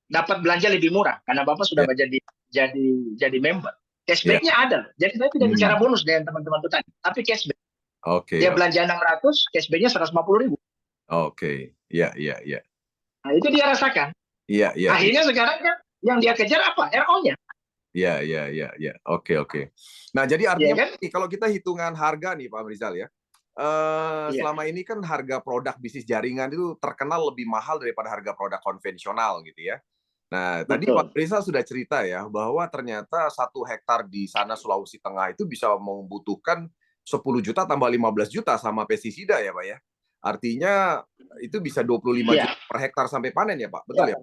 dapat belanja lebih murah karena Bapak sudah Iya. jadi member. Iya. Cashbacknya ada. Jadi saya tidak bicara Hmm. bonus dengan teman-teman petani, tapi cashback. Oke. Dia belanja 600, cashbacknya 150.000. Oke. Iya. Nah, itu dia rasakan. Iya. Akhirnya sekarang kan yang dia kejar apa? RO-nya. Iya. Oke. Nah, jadi Iya artinya kan? kalau kita hitungan harga nih Pak Rizal ya, Iya. selama ini kan harga produk bisnis jaringan itu terkenal lebih mahal daripada harga produk konvensional gitu ya. Nah, tadi Pak Betul. Rizal sudah cerita ya bahwa ternyata 1 hektar di sana Sulawesi Tengah itu bisa membutuhkan 10 juta tambah 15 juta sama pestisida ya Pak ya. Artinya itu bisa 25 Iya. juta per hektar sampai panen ya Pak, Iya. betul ya?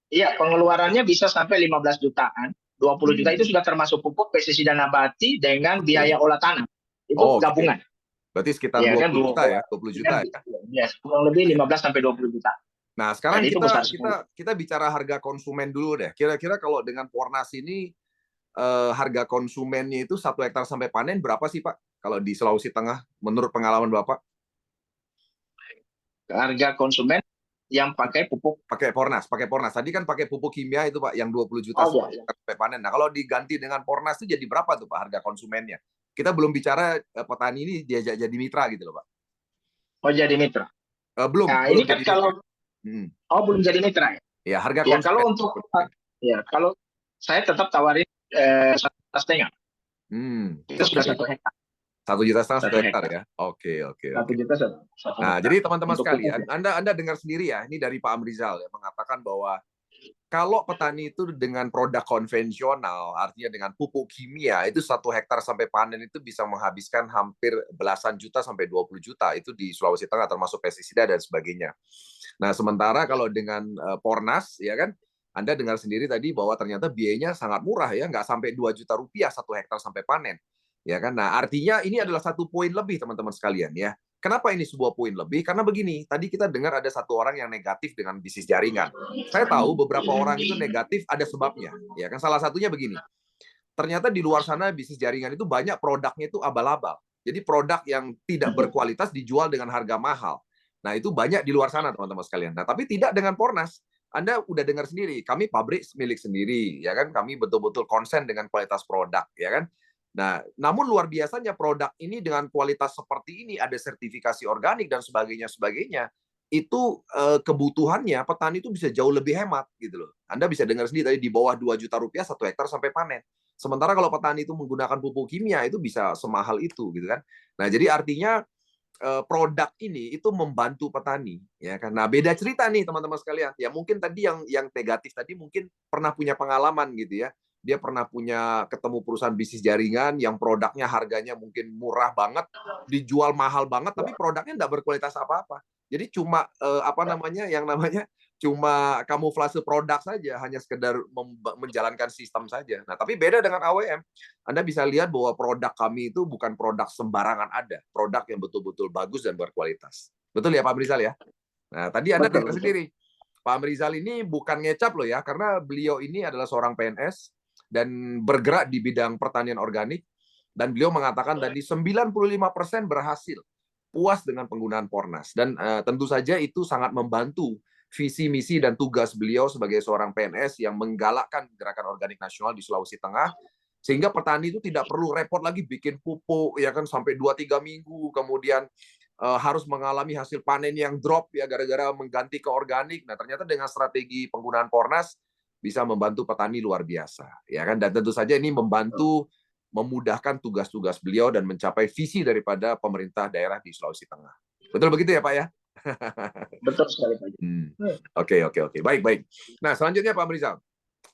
Iya, pengeluarannya bisa sampai 15 jutaan. 20 juta itu Hmm, sudah termasuk pupuk, pestisida nabati dengan biaya oke. olah tanam. Itu Oke. gabungan. Berarti sekitar Ya kan 20 juta ya, 20 juta ya. ya, kurang lebih 15 sampai 20 juta. Nah, Dan sekarang itu kita besar kita sekali. kita bicara harga konsumen dulu deh. Kira-kira kalau dengan Pornas ini harga konsumennya itu 1 hektar sampai panen berapa sih, Pak? Kalau di Sulawesi Tengah menurut pengalaman Bapak? Harga konsumen yang pakai pupuk. Pakai Pornas. Tadi kan pakai pupuk kimia itu, Pak, yang 20 juta Oh ya, sampai panen. Nah, kalau diganti dengan Pornas itu jadi berapa tuh, Pak, harga konsumennya? Kita belum bicara petani ini diajak jadi mitra gitu loh, Pak. oh jadi mitra. Belum, Nah belum ini kan jadi mitra. kalau Hmm. oh belum jadi mitra ya. Ya, harga Ya konsumen. kalau untuk kalau saya tetap tawarin 1,5 juta. Hmm. Itu sudah 1 hektar. 1,5 juta Satu 1 hektar hektar. ya. Oke, oke, Satu oke. juta satu Nah, hektar jadi teman-teman untuk pupuk sekalian, ya. Anda dengar sendiri ya, ini dari Pak Amrizal ya, mengatakan bahwa kalau petani itu dengan produk konvensional, artinya dengan pupuk kimia, itu 1 hektar sampai panen itu bisa menghabiskan hampir belasan juta sampai 20 juta. Itu di Sulawesi Tengah termasuk pestisida dan sebagainya. Nah, sementara kalau dengan Pornas, ya kan, Anda dengar sendiri tadi bahwa ternyata biayanya sangat murah ya, nggak sampai 2 juta rupiah 1 hektar sampai panen. Ya kan? Nah, artinya ini adalah satu poin lebih teman-teman sekalian ya. Kenapa ini sebuah poin lebih? Karena begini, tadi kita dengar ada satu orang yang negatif dengan bisnis jaringan. Saya tahu beberapa orang itu negatif ada sebabnya. Ya kan salah satunya begini. Ternyata di luar sana bisnis jaringan itu banyak produknya itu abal-abal. Jadi produk yang tidak berkualitas dijual dengan harga mahal. Nah, itu banyak di luar sana teman-teman sekalian. Nah, tapi tidak dengan Pornas. Anda udah dengar sendiri, kami pabrik milik sendiri, ya kan? Kami betul-betul konsen dengan kualitas produk, ya kan? Nah, namun luar biasanya produk ini dengan kualitas seperti ini, ada sertifikasi organik dan sebagainya, itu kebutuhannya petani itu bisa jauh lebih hemat gitu loh. Anda bisa dengar sendiri tadi di bawah 2 juta rupiah 1 hektar sampai panen. Sementara kalau petani itu menggunakan pupuk kimia itu bisa semahal itu gitu kan. Nah, jadi artinya produk ini itu membantu petani ya kan. Nah, beda cerita nih teman-teman sekalian. Ya mungkin tadi yang negatif tadi mungkin pernah punya pengalaman gitu ya. Dia pernah punya ketemu perusahaan bisnis jaringan yang produknya harganya mungkin murah banget, dijual mahal banget tapi produknya enggak berkualitas apa-apa. Jadi cuma apa namanya yang namanya cuma kamuflase produk saja, hanya sekedar menjalankan sistem saja. Nah, tapi beda dengan AWM. Anda bisa lihat bahwa produk kami itu bukan produk sembarangan ada, produk yang betul-betul bagus dan berkualitas. Betul ya Pak Amrizal ya? Nah, tadi Anda Betul dengar betul. sendiri, Pak Amrizal ini bukan ngecap loh ya, karena beliau ini adalah seorang PNS dan bergerak di bidang pertanian organik, dan beliau mengatakan tadi 95% berhasil puas dengan penggunaan Pornas. Dan tentu saja itu sangat membantu visi, misi, dan tugas beliau sebagai seorang PNS yang menggalakkan gerakan organik nasional di Sulawesi Tengah, sehingga petani itu tidak perlu repot lagi bikin pupuk ya kan sampai 2-3 minggu, kemudian harus mengalami hasil panen yang drop ya gara-gara mengganti ke organik. Nah, ternyata dengan strategi penggunaan Pornas bisa membantu petani luar biasa ya kan, dan tentu saja ini membantu memudahkan tugas-tugas beliau dan mencapai visi daripada pemerintah daerah di Sulawesi Tengah. Betul begitu ya Pak ya? Betul sekali Pak. Oke, oke, oke. Baik, baik. Nah, selanjutnya Pak Rizal.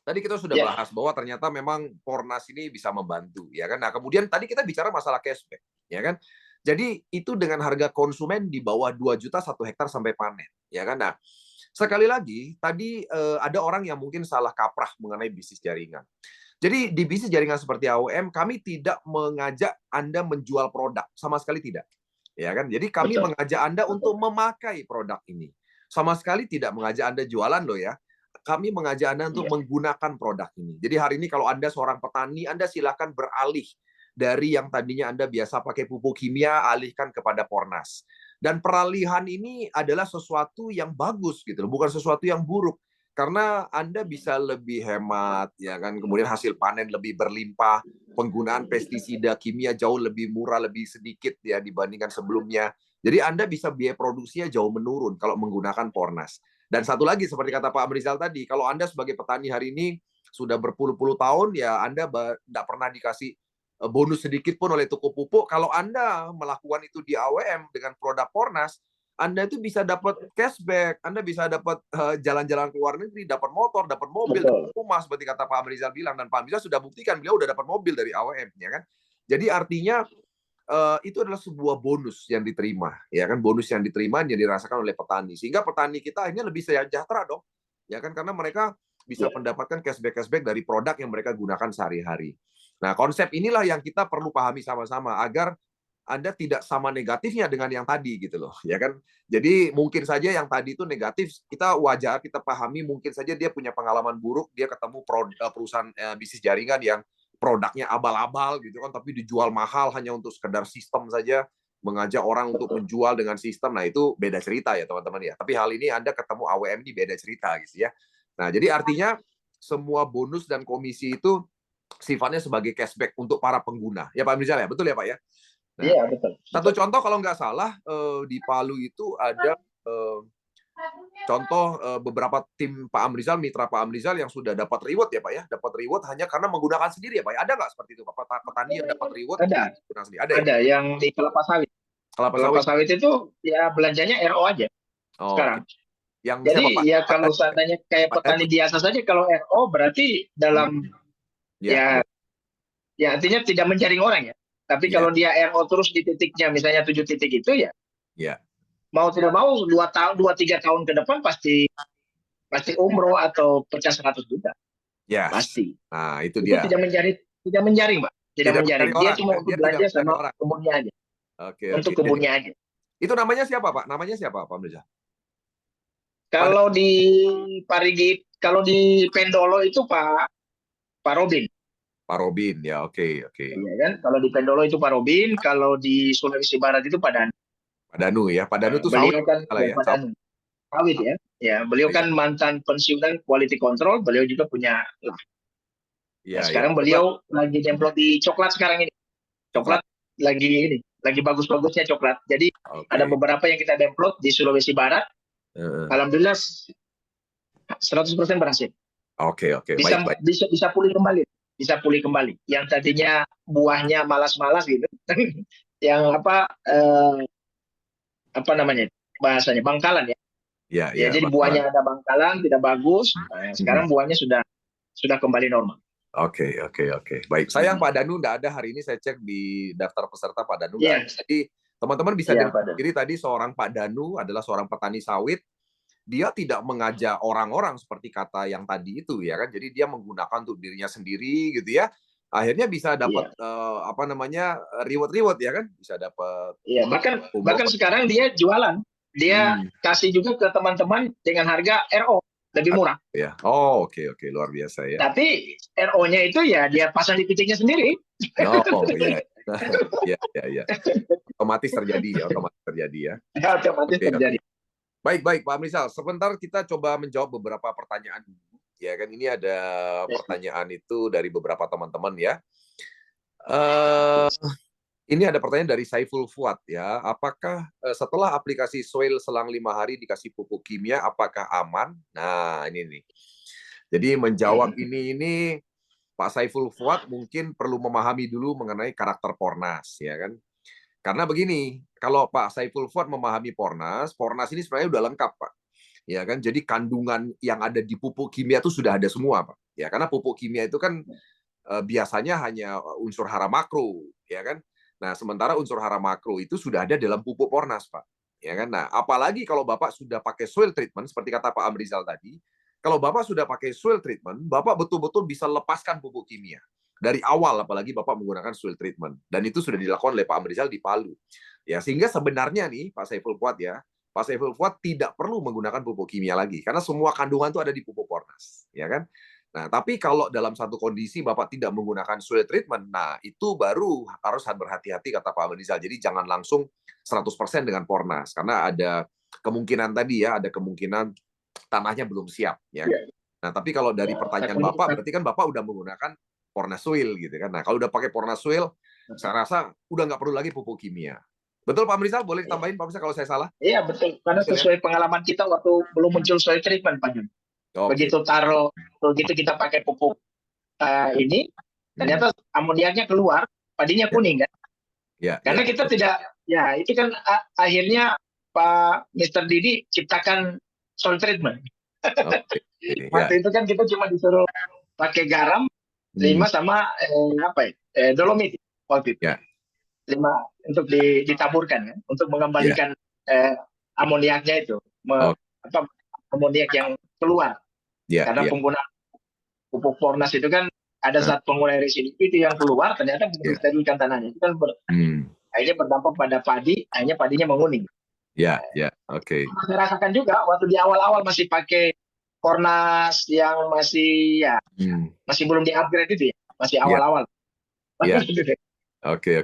Tadi kita sudah Ya, bahas bahwa ternyata memang Pornas ini bisa membantu, ya kan? Nah, kemudian tadi kita bicara masalah cashback, ya kan? Jadi itu dengan harga konsumen di bawah 2 juta 1 hektar sampai panen, ya kan? Nah, sekali lagi tadi ada orang yang mungkin salah kaprah mengenai bisnis jaringan. Jadi di bisnis jaringan seperti AOM, kami tidak mengajak Anda menjual produk, sama sekali tidak. Ya kan? Jadi kami betul. mengajak Anda untuk memakai produk ini. Sama sekali tidak mengajak Anda jualan loh ya. Kami mengajak Anda untuk Iya. menggunakan produk ini. Jadi hari ini kalau Anda seorang petani, Anda silakan beralih dari yang tadinya Anda biasa pakai pupuk kimia, alihkan kepada Pornas. Dan peralihan ini adalah sesuatu yang bagus gitu, bukan sesuatu yang buruk. Karena Anda bisa lebih hemat, ya kan? Kemudian hasil panen lebih berlimpah, penggunaan pestisida kimia jauh lebih murah, lebih sedikit ya dibandingkan sebelumnya. Jadi Anda bisa biaya produksinya jauh menurun kalau menggunakan Pornas. Dan satu lagi seperti kata Pak Amrizal tadi, kalau Anda sebagai petani hari ini sudah berpuluh-puluh tahun, ya Anda tidak pernah dikasih bonus sedikit pun oleh toko pupuk. Kalau Anda melakukan itu di AWM dengan produk Pornas, Anda itu bisa dapat cashback, Anda bisa dapat jalan-jalan ke luar negeri, dapat motor, dapat mobil, dapat Betul. rumah seperti kata Pak Amrizal bilang, dan Pak Amrizal sudah buktikan beliau udah dapat mobil dari AWM, ya kan? Jadi artinya itu adalah sebuah bonus yang diterima, ya kan? Bonus yang diterima yang dirasakan oleh petani, sehingga petani kita akhirnya lebih sejahtera dong, ya kan? Karena mereka bisa Ya. mendapatkan cashback dari produk yang mereka gunakan sehari-hari. Nah, konsep inilah yang kita perlu pahami sama-sama agar Anda tidak sama negatifnya dengan yang tadi gitu loh, ya kan? Jadi mungkin saja yang tadi itu negatif, kita wajar, kita pahami mungkin saja dia punya pengalaman buruk, dia ketemu perusahaan bisnis jaringan yang produknya abal-abal gitu kan, tapi dijual mahal hanya untuk sekedar sistem saja, mengajak orang untuk menjual dengan sistem. Nah, itu beda cerita ya teman-teman ya. Tapi hal ini Anda ketemu AWM ini beda cerita gitu ya. Nah, jadi artinya semua bonus dan komisi itu sifatnya sebagai cashback untuk para pengguna. Ya Pak Rizal ya, betul ya Pak ya? Nah, Iya, betul. satu contoh kalau nggak salah di Palu itu ada contoh beberapa tim Pak Amrizal, mitra Pak Amrizal yang sudah dapat reward ya Pak ya, dapat reward hanya karena menggunakan sendiri ya Pak. Ada nggak seperti itu Pak? Petani yang dapat reward Ada, menggunakan sendiri? Ada ya? ada yang di kelapa sawit. Kelapa Kelapa sawit. sawit itu ya belanjanya RO aja Oh, sekarang. okay. Yang Jadi siapa Pak? ya kalau seandainya kayak Pak petani biasa saja, kalau RO berarti dalam ya, ya artinya tidak menjaring orang ya. Tapi ya, kalau dia RO terus di titiknya misalnya 7 titik itu ya, ya. mau tidak mau 2-3 tahun ke depan pasti umroh atau pecah 100 juta. Ya. Pasti. Nah, itu Itu dia. tidak menjaring, Pak. Tidak menjaring. Dia orang. cuma untuk Dia belanja tidak sama orang. kebunnya aja. Oke, Untuk oke. kebunnya aja. Itu namanya siapa Pak? Namanya siapa Pak Mirza? Kalau di Parigi, kalau di Pendolo itu Pak Robin. Pak Robin ya, oke, oke. Iya kan? Kalau di Pendolo itu Pak Robin, kalau di Sulawesi Barat itu Pak Danu. Pak Danu ya. Pak Danu itu Beliau sawit kan ya. Pak Danu. Sawit ya. Ya, beliau kan mantan pensiunan quality control, beliau juga punya lah. Ya, Nah, sekarang ya. beliau lagi demplot di coklat sekarang ini. Coklat lagi bagus-bagusnya coklat. Jadi ada beberapa yang kita demplot di Sulawesi Barat. Alhamdulillah 100% berhasil. Oke. Baik. Bisa pulih kembali. Bisa pulih kembali. Yang tadinya buahnya malas-malas gitu. Yang apa namanya bahasanya, bangkalan ya. Ya, jadi buahnya ada bangkalan, tidak bagus. Nah, sekarang buahnya sudah kembali normal. Oke. Baik. Sayang Pak Danu nggak ada hari ini, saya cek di daftar peserta Pak Danu nggak ada. Jadi teman-teman bisa dengar sendiri tadi seorang Pak Danu adalah seorang petani sawit. Dia tidak mengajak orang-orang seperti kata yang tadi itu ya kan. Jadi dia menggunakan untuk dirinya sendiri gitu ya. Akhirnya bisa dapat reward ya kan, bisa dapat. Iya, bahkan sekarang dia jualan. Dia kasih juga ke teman-teman dengan harga RO lebih murah. Ya. Oh, oke, luar biasa ya. Tapi RO-nya itu ya dia pasang di titiknya sendiri. Oh, iya. Ya. Otomatis terjadi ya. Otomatis terjadi. Baik, Pak Misal. Sebentar kita coba menjawab beberapa pertanyaan. Ya kan, ini ada pertanyaan itu dari beberapa teman-teman ya. Ini ada pertanyaan dari Saiful Fuad ya. Apakah setelah aplikasi Soil selang 5 hari dikasih pupuk kimia, apakah aman? Nah, ini nih. Jadi menjawab ini Pak Saiful Fuad mungkin perlu memahami dulu mengenai karakter Pornas ya kan. Karena begini, kalau Pak Saiful Fuad memahami Pornas ini sebenarnya udah lengkap Pak. Ya kan, jadi kandungan yang ada di pupuk kimia itu sudah ada semua Pak. Ya, karena pupuk kimia itu kan biasanya hanya unsur hara makro, ya kan. Nah, sementara unsur hara makro itu sudah ada dalam pupuk Pornas Pak. Ya kan. Nah, apalagi kalau Bapak sudah pakai soil treatment seperti kata Pak Amrizal tadi, kalau Bapak sudah pakai soil treatment, Bapak betul-betul bisa lepaskan pupuk kimia. Dari awal, apalagi Bapak menggunakan soil treatment. Dan itu sudah dilakukan oleh Pak Amrizal di Palu. Ya, sehingga sebenarnya nih, Pak Saiful Fuad ya, Pak Saiful Fuad tidak perlu menggunakan pupuk kimia lagi. Karena semua kandungan itu ada di pupuk Pornas. Ya kan? Nah, tapi kalau dalam satu kondisi Bapak tidak menggunakan soil treatment, nah itu baru harus berhati-hati kata Pak Amrizal. Jadi jangan langsung 100% dengan Pornas. Karena ada kemungkinan tadi ya, ada kemungkinan tanahnya belum siap. Ya. Nah, tapi kalau dari pertanyaan Bapak, berarti kan Bapak udah menggunakan Pornas Soil gitu kan. Nah, kalau udah pakai Pornas Soil, saya rasa udah nggak perlu lagi pupuk kimia. Betul Pak Amrizal? Boleh ditambahin Pak Amrizal kalau saya salah? Iya, betul. Karena sesuai pengalaman kita waktu belum muncul soil treatment, Pak Jun. Begitu kita pakai pupuk ini, ternyata amoniaknya keluar, padinya kuning kan? Karena kita tidak, ya itu kan akhirnya Pak Mr. Didi ciptakan soil treatment. Waktu itu kan kita cuma disuruh pakai garam 5 sama dolomit waktu itu. 5 untuk ditaburkan kan, untuk mengembalikan amoniaknya itu, amoniak yang keluar. Karena penggunaan pupuk Pornas itu kan ada zat pengurai residu itu yang keluar, ternyata mensterilkan tanahnya. Itu kan akhirnya berdampak pada padi, akhirnya padinya menguning. Ya, oke. Saya rasakan juga waktu di awal-awal masih pakai Kornas yang masih masih belum di-upgrade itu ya, masih awal-awal. Ya. Oke.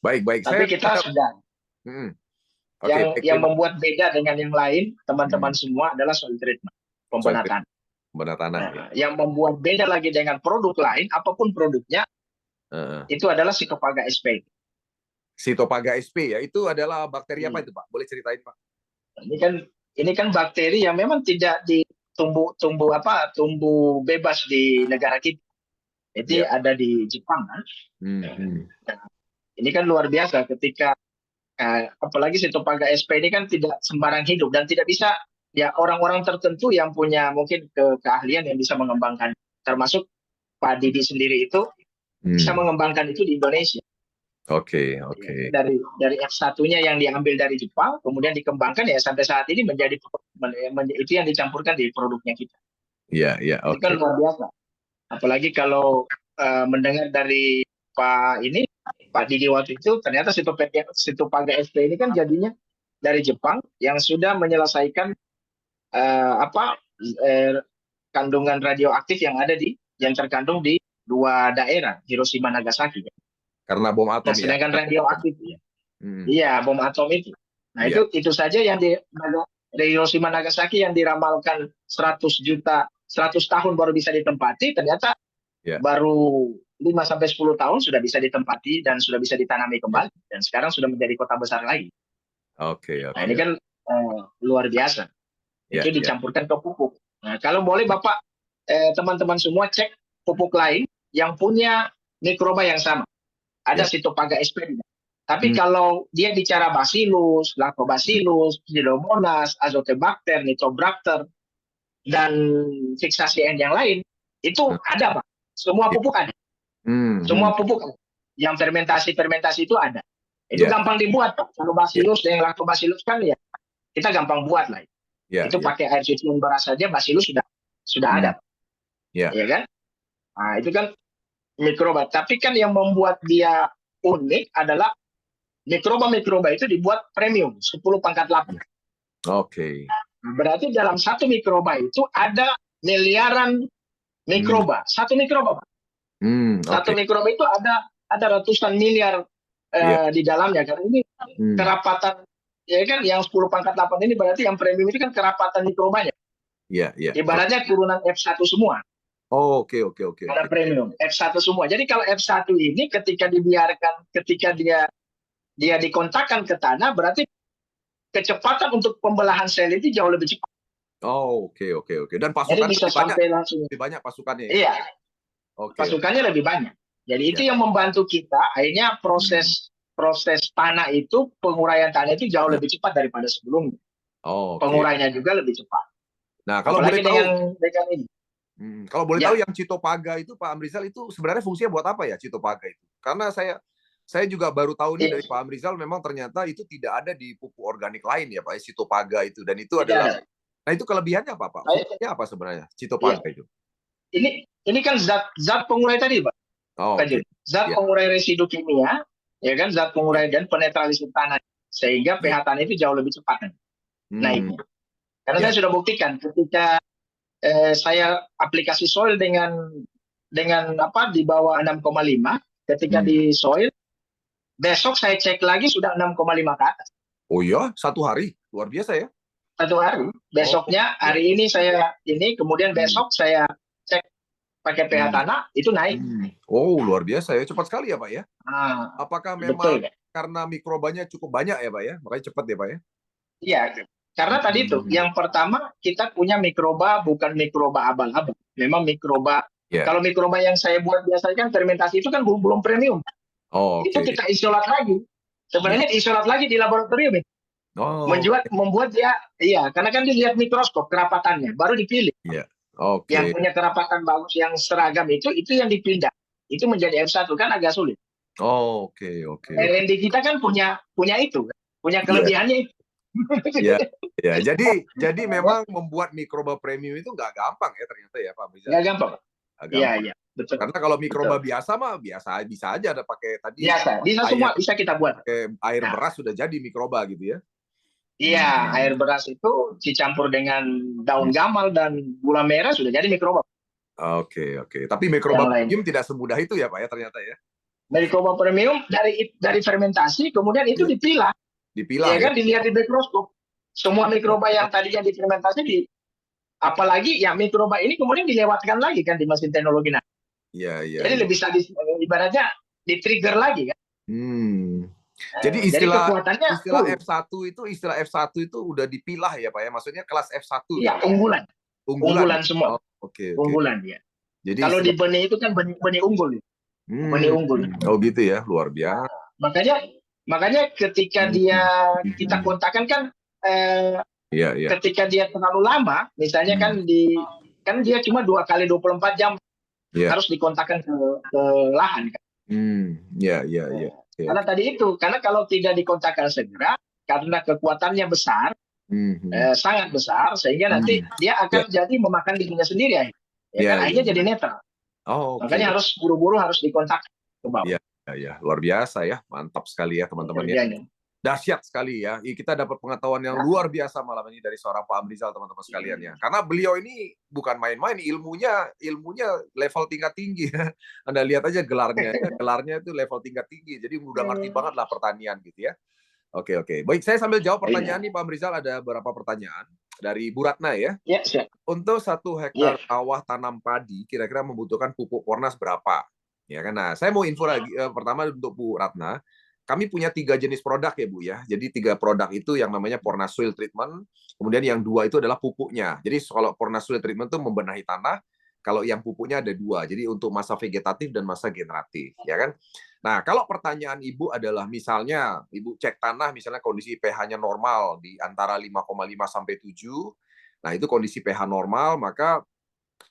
Baik. Tapi kita sudah. Oke, yang membuat beda dengan yang lain, teman-teman semua adalah soil treatment, pembenataan. Ya. Yang membuat beda lagi dengan produk lain, apapun produknya, itu adalah Sitopaga SP. Sitopaga SP ya, itu adalah bakteri apa itu Pak? Boleh ceritain Pak? Ini kan bakteri yang memang tidak tumbuh bebas di negara kita. Jadi ada di Jepang kan. Nah, ini kan luar biasa ketika apalagi Sitopaga SP ini kan tidak sembarang hidup dan tidak bisa ya orang-orang tertentu yang punya mungkin keahlian yang bisa mengembangkan, termasuk Pak Didi sendiri itu bisa mengembangkan itu di Indonesia. Oke. Dari F1-nya yang diambil dari Jepang, kemudian dikembangkan ya sampai saat ini menjadi itu yang dicampurkan di produknya kita. Iya. Itu kan luar biasa. Apalagi kalau mendengar dari Pak Didi waktu itu, ternyata Sitopaga SP ini kan jadinya dari Jepang yang sudah menyelesaikan kandungan radioaktif yang terkandung di 2 daerah, Hiroshima Nagasaki. Karena bom atom ya. Sedangkan radioaktif iya, bom atom itu. Nah, itu saja yang di Hiroshima Nagasaki yang diramalkan 100 tahun baru bisa ditempati, ternyata baru 5-10 tahun sudah bisa ditempati dan sudah bisa ditanami kembali dan sekarang sudah menjadi kota besar lagi. Oke. Nah, ini kan luar biasa. Itu dicampurkan ke pupuk. Nah, kalau boleh Bapak teman-teman semua cek pupuk lain yang punya mikroba yang sama. Ada Sitopaga SP. Tapi kalau dia bicara Bacillus, Lactobacillus, Pseudomonas, Azotobacter, Nitrobacter, dan fiksasi N yang lain, itu ada Pak. Semua pupuk ada. Semua pupuk ada. Yang fermentasi itu ada. Itu gampang dibuat Pak. Kalau Bacillus dan Lactobacillus kan ya kita gampang buat lah. Itu pakai air cuci beras saja Bacillus sudah ada. Ya kan? Nah, itu kan mikroba. Tapi kan yang membuat dia unik adalah mikroba itu dibuat premium 10⁻8. Oke. Berarti dalam satu mikroba itu ada miliaran mikroba. Satu mikroba, Pak. Satu mikroba itu ada ratusan miliar di dalamnya. Karena ini kerapatan, ya kan, yang 10⁻8 ini berarti yang premium itu kan kerapatan mikrobanya. Ibaratnya turunan F1 semua. Oke. Ada premium F1 semua. Jadi kalau F1 ini ketika dia dikontakkan ke tanah, berarti kecepatan untuk pembelahan sel itu jauh lebih cepat. Oke. Dan pasukannya bisa lebih banyak pasukannya. Iya. Pasukannya lebih banyak. Jadi itu yang membantu kita akhirnya proses tanah itu, penguraian tanah itu jauh lebih cepat daripada sebelumnya. Penguraiannya juga lebih cepat. Nah, kalau apalagi boleh tahu dengan ini. Kalau boleh tahu yang Sitopaga itu Pak Amrizal itu sebenarnya fungsinya buat apa ya Sitopaga itu? Karena saya juga baru tahu nih dari Pak Amrizal memang ternyata itu tidak ada di pupuk organik lain ya Pak, Sitopaga itu, dan itu adalah. Nah, itu kelebihannya apa Pak? Fungsinya apa sebenarnya Sitopaga itu? Ini kan zat pengurai tadi Pak. Zat pengurai residu kimia, ya kan, zat pengurai dan penetralisir tanah, sehingga pH tanah itu jauh lebih cepat naiknya. Karena saya sudah buktikan ketika saya aplikasi soil dengan di bawah 6,5, ketika di soil, besok saya cek lagi sudah 6,5 ke atas. Oh iya, 1 hari, luar biasa ya? 1 hari. Besoknya hari ini kemudian besok saya cek pakai pH tanah itu naik. Oh, luar biasa ya, cepat sekali ya Pak ya? Apakah memang betul, karena mikrobanya cukup banyak ya Pak ya, makanya cepat ya Pak ya? Iya. Karena tadi itu, yang pertama kita punya mikroba bukan mikroba abal-abal. Memang mikroba, kalau mikroba yang saya buat biasanya kan fermentasi itu kan belum premium. Itu kita isolat lagi. Sebenarnya isolat lagi di laboratorium. Membuat dia, karena kan dilihat mikroskop kerapatannya, baru dipilih. Yang punya kerapatan bagus, yang seragam itu yang dipindah. Itu menjadi F1 kan agak sulit. R&D kita kan punya itu, punya kelebihannya itu. Jadi memang membuat mikroba premium itu nggak gampang ya ternyata ya Pak Amrizal. Nggak gampang. Iya. betul, Karena kalau mikroba betul. biasa mah biasa bisa aja ada pakai tadi Biasa, bisa air semua bisa kita buat. air Nah, beras sudah jadi mikroba gitu ya. iya, Hmm. air beras itu dicampur dengan daun gamal dan gula merah sudah jadi mikroba. Oke, oke. Tapi mikroba Yang lain. premium tidak semudah itu ya Pak ya ternyata ya. Mikroba premium dari fermentasi, kemudian itu Ya, dipilah, dipilah ya ya. kan, dilihat di mikroskop. Semua mikroba yang tadinya difermentasi apalagi ya mikroba ini kemudian dilewatkan lagi kan di mesin teknologi. Nah, Iya, iya, jadi iya. lebih sadis, ibaratnya di-trigger lagi kan. Hmm. Jadi Jadi istilah kekuatannya istilah F1 itu udah dipilah ya Pak ya. Maksudnya kelas F1 iya, unggulan, unggulan ya. unggulan semua, Oh, oke, oke. unggulan ya. Jadi Kalau di istilah benih itu kan benih unggul, benih unggul. oh gitu ya, luar biasa. Makanya makanya ketika kita Hmm. kontakkan kan, eh, Iya, iya. ketika dia terlalu lama, misalnya Hmm. kan dia cuma 2 kali 24 jam Iya. harus dikontakkan ke lahan kan. Iya, iya, iya. Oke, Karena oke. tadi itu, karena kalau tidak dikontakkan segera, karena kekuatannya besar, Hmm. sangat besar, sehingga nanti dia Ya, akan jadi memakan dirinya sendiri akhirnya. Ya kan, ya, ya. akhirnya jadi netral. Oh, Makanya oke. harus buru-buru harus dikontak ke bawah Iya, iya, iya. Luar biasa ya. Mantap sekali ya teman-teman ya. kerjanya. Dahsyat sekali ya. Kita dapat pengetahuan yang luar biasa malam ini dari seorang Pak Amrizal teman-teman sekalian ya. Karena beliau ini bukan main-main, ilmunya level tingkat tinggi. Anda lihat aja gelarnya, gelarnya itu level tingkat tinggi. Jadi udah ngerti banget lah pertanian gitu ya. Oke, oke. Baik, saya sambil jawab pertanyaan Iya. nih Pak Amrizal, ada beberapa pertanyaan dari Bu Ratna ya. Ya, siap. Untuk 1 hektar Ya. sawah tanam padi, kira-kira membutuhkan pupuk Pornas berapa? Ya kan? Nah, saya mau info lagi pertama untuk Bu Ratna. Kami punya 3 jenis produk ya Bu ya. Jadi 3 produk itu yang namanya Pornas Soil Treatment, kemudian yang 2 itu adalah pupuknya. Jadi kalau Pornas Soil Treatment itu membenahi tanah, kalau yang pupuknya ada 2. Jadi untuk masa vegetatif dan masa generatif, ya kan? Nah, kalau pertanyaan Ibu adalah misalnya Ibu cek tanah, misalnya kondisi pH-nya normal di antara 5,5 sampai 7, nah itu kondisi pH normal, maka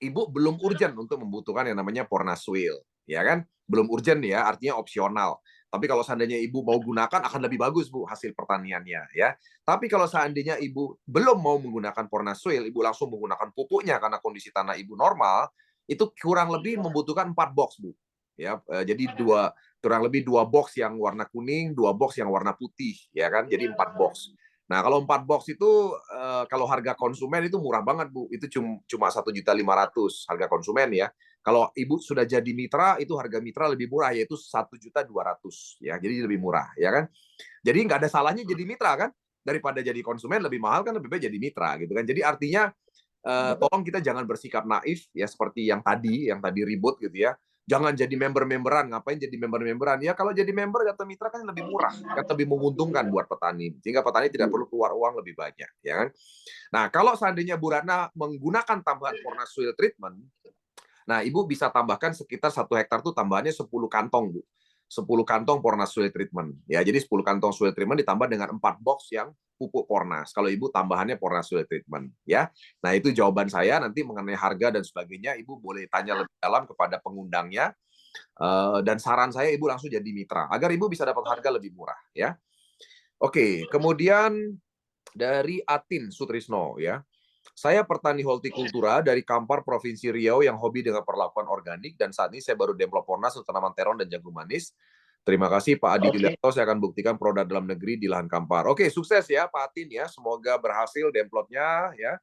Ibu belum urgent untuk membutuhkan yang namanya Pornasuil, ya kan? Belum urgent ya, artinya opsional. Tapi kalau seandainya Ibu mau gunakan akan lebih bagus Bu hasil pertaniannya ya. Tapi kalau seandainya Ibu belum mau menggunakan Pornasuil, Ibu langsung menggunakan pupuknya karena kondisi tanah Ibu normal, itu kurang lebih membutuhkan 4 box Bu. Ya, jadi kurang lebih 2 box yang warna kuning, 2 box yang warna putih, ya kan? Jadi 4 box. Nah, kalau 4 box itu kalau harga konsumen itu murah banget, Bu. Itu cuma 1.500.000 harga konsumen ya. Kalau Ibu sudah jadi mitra, itu harga mitra lebih murah, yaitu 1.200.000 ya. Jadi lebih murah, ya kan? Jadi nggak ada salahnya jadi mitra kan? Daripada jadi konsumen lebih mahal kan lebih baik jadi mitra gitu kan. Jadi artinya tolong kita jangan bersikap naif ya seperti yang tadi ribut gitu ya. Jangan jadi member-memberan, ngapain jadi member-memberan? Ya kalau jadi member atau mitra kan lebih murah, kan lebih menguntungkan buat petani. Sehingga petani tidak perlu keluar uang lebih banyak, ya kan? Nah, kalau seandainya Bu Ratna menggunakan tambahan Fornas Soil Treatment, nah, Ibu bisa tambahkan sekitar 1 hektar tuh tambahannya 10 kantong, Bu. 10 kantong Pornas Soil Treatment. Ya, jadi 10 kantong soil treatment ditambah dengan 4 box yang pupuk Pornas. Kalau Ibu tambahannya Pornas Soil Treatment, ya. Nah, itu jawaban saya. Nanti mengenai harga dan sebagainya, Ibu boleh tanya lebih dalam kepada pengundangnya. Dan saran saya Ibu langsung jadi mitra agar Ibu bisa dapat harga lebih murah, ya. Oke, kemudian dari Atin Sutrisno ya. Saya petani hortikultura dari Kampar, Provinsi Riau yang hobi dengan perlakuan organik dan saat ini saya baru develop Pornas untuk tanaman terong dan jagung manis. Terima kasih Pak Adi Oke. Duliarto, saya akan buktikan produk dalam negeri di lahan Kampar. Oke, sukses ya Pak Atin ya, semoga berhasil demplotnya ya.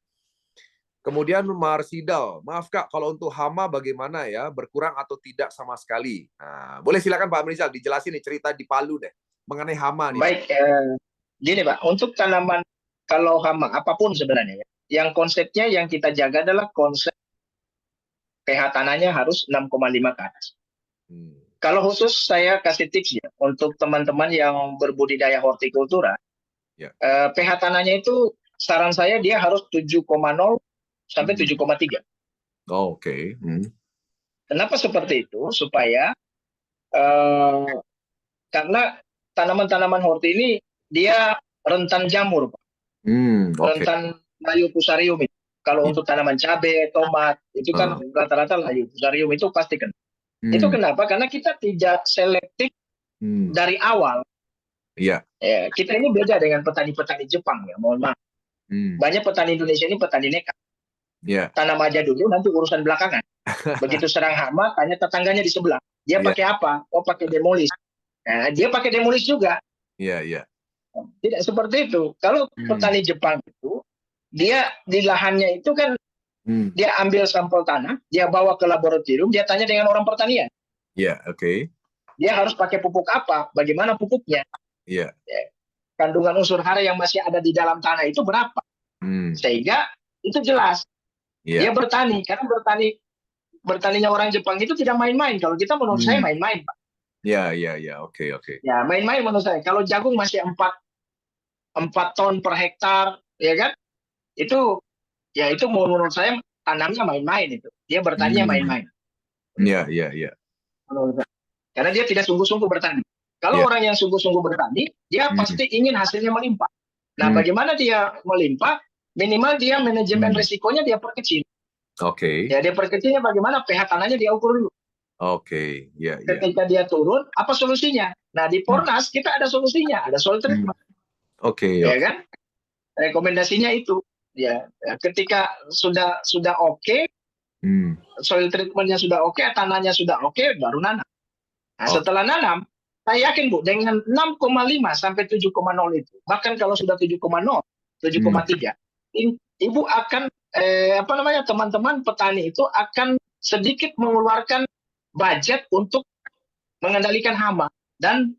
Kemudian Marsidal, maaf Kak, kalau untuk hama bagaimana ya, berkurang atau tidak sama sekali? Nah, boleh silakan Pak Amrizal dijelasin nih cerita di Palu deh, mengenai hama nih Pak. Baik, gini Pak, untuk tanaman kalau hama apapun sebenarnya ya, yang konsepnya yang kita jaga adalah konsep pH tanahnya harus 6,5 ke atas. Hmm. Kalau khusus saya kasih tips ya untuk teman-teman yang berbudidaya hortikultura, Ya. pH tanahnya itu saran saya dia harus 7,0 sampai 7,3. Oh, oke. Kenapa seperti itu? Supaya karena tanaman-tanaman horti ini dia rentan jamur, Pak. Oke. Rentan layu fusarium itu. Kalau untuk tanaman cabai, tomat, itu kan rata-rata layu fusarium itu pasti kena. Itu kenapa? Karena kita tidak selektif dari awal. Iya. Ya, kita ini beda dengan petani-petani Jepang ya, mohon maaf. Banyak petani Indonesia ini petani nekat. Iya. Tanam aja dulu, nanti urusan belakangan. Begitu serang hama, tanya tetangganya di sebelah. Dia Iya. pakai apa? Oh, pakai demolis. Nah, dia pakai demolis juga. Iya, iya. Tidak seperti itu. Kalau petani Jepang itu, dia di lahannya itu kan dia ambil sampel tanah, dia bawa ke laboratorium, dia tanya dengan orang pertanian. Iya, oke. Dia harus pakai pupuk apa? Bagaimana pupuknya? Iya. Ya, kandungan unsur hara yang masih ada di dalam tanah itu berapa? Sehingga itu jelas. Iya. Dia bertani, karena bertaninya orang Jepang itu tidak main-main. Kalau kita menurut saya main-main, Pak. Iya, iya, iya. Oke, oke. Ya, main-main menurut saya. Kalau jagung masih 4 ton per hektar, ya kan? Itu ya itu menurut saya tanamnya main-main itu. Dia bertaninya main-main. Iya, iya, iya. Karena dia tidak sungguh-sungguh bertani. Kalau Iya. orang yang sungguh-sungguh bertani, dia pasti ingin hasilnya melimpah. Nah, bagaimana dia melimpah? Minimal dia manajemen risikonya dia perkecil. Oke. Ya, dia perkecilnya bagaimana? pH tanahnya dia ukur dulu. Oke, iya, iya. Ketika dia turun, apa solusinya? Nah, di Pornas kita ada solusinya, ada soil treatment. Oke, Ya oke. kan? Rekomendasinya itu. Ya, ketika sudah oke, soil treatmentnya sudah oke, tanahnya sudah oke, baru nanam. Nah, setelah nanam, saya yakin Bu, dengan 6,5 sampai 7,0 itu, bahkan kalau sudah 7,0, 7,3, Ibu akan teman-teman petani itu akan sedikit mengeluarkan budget untuk mengendalikan hama dan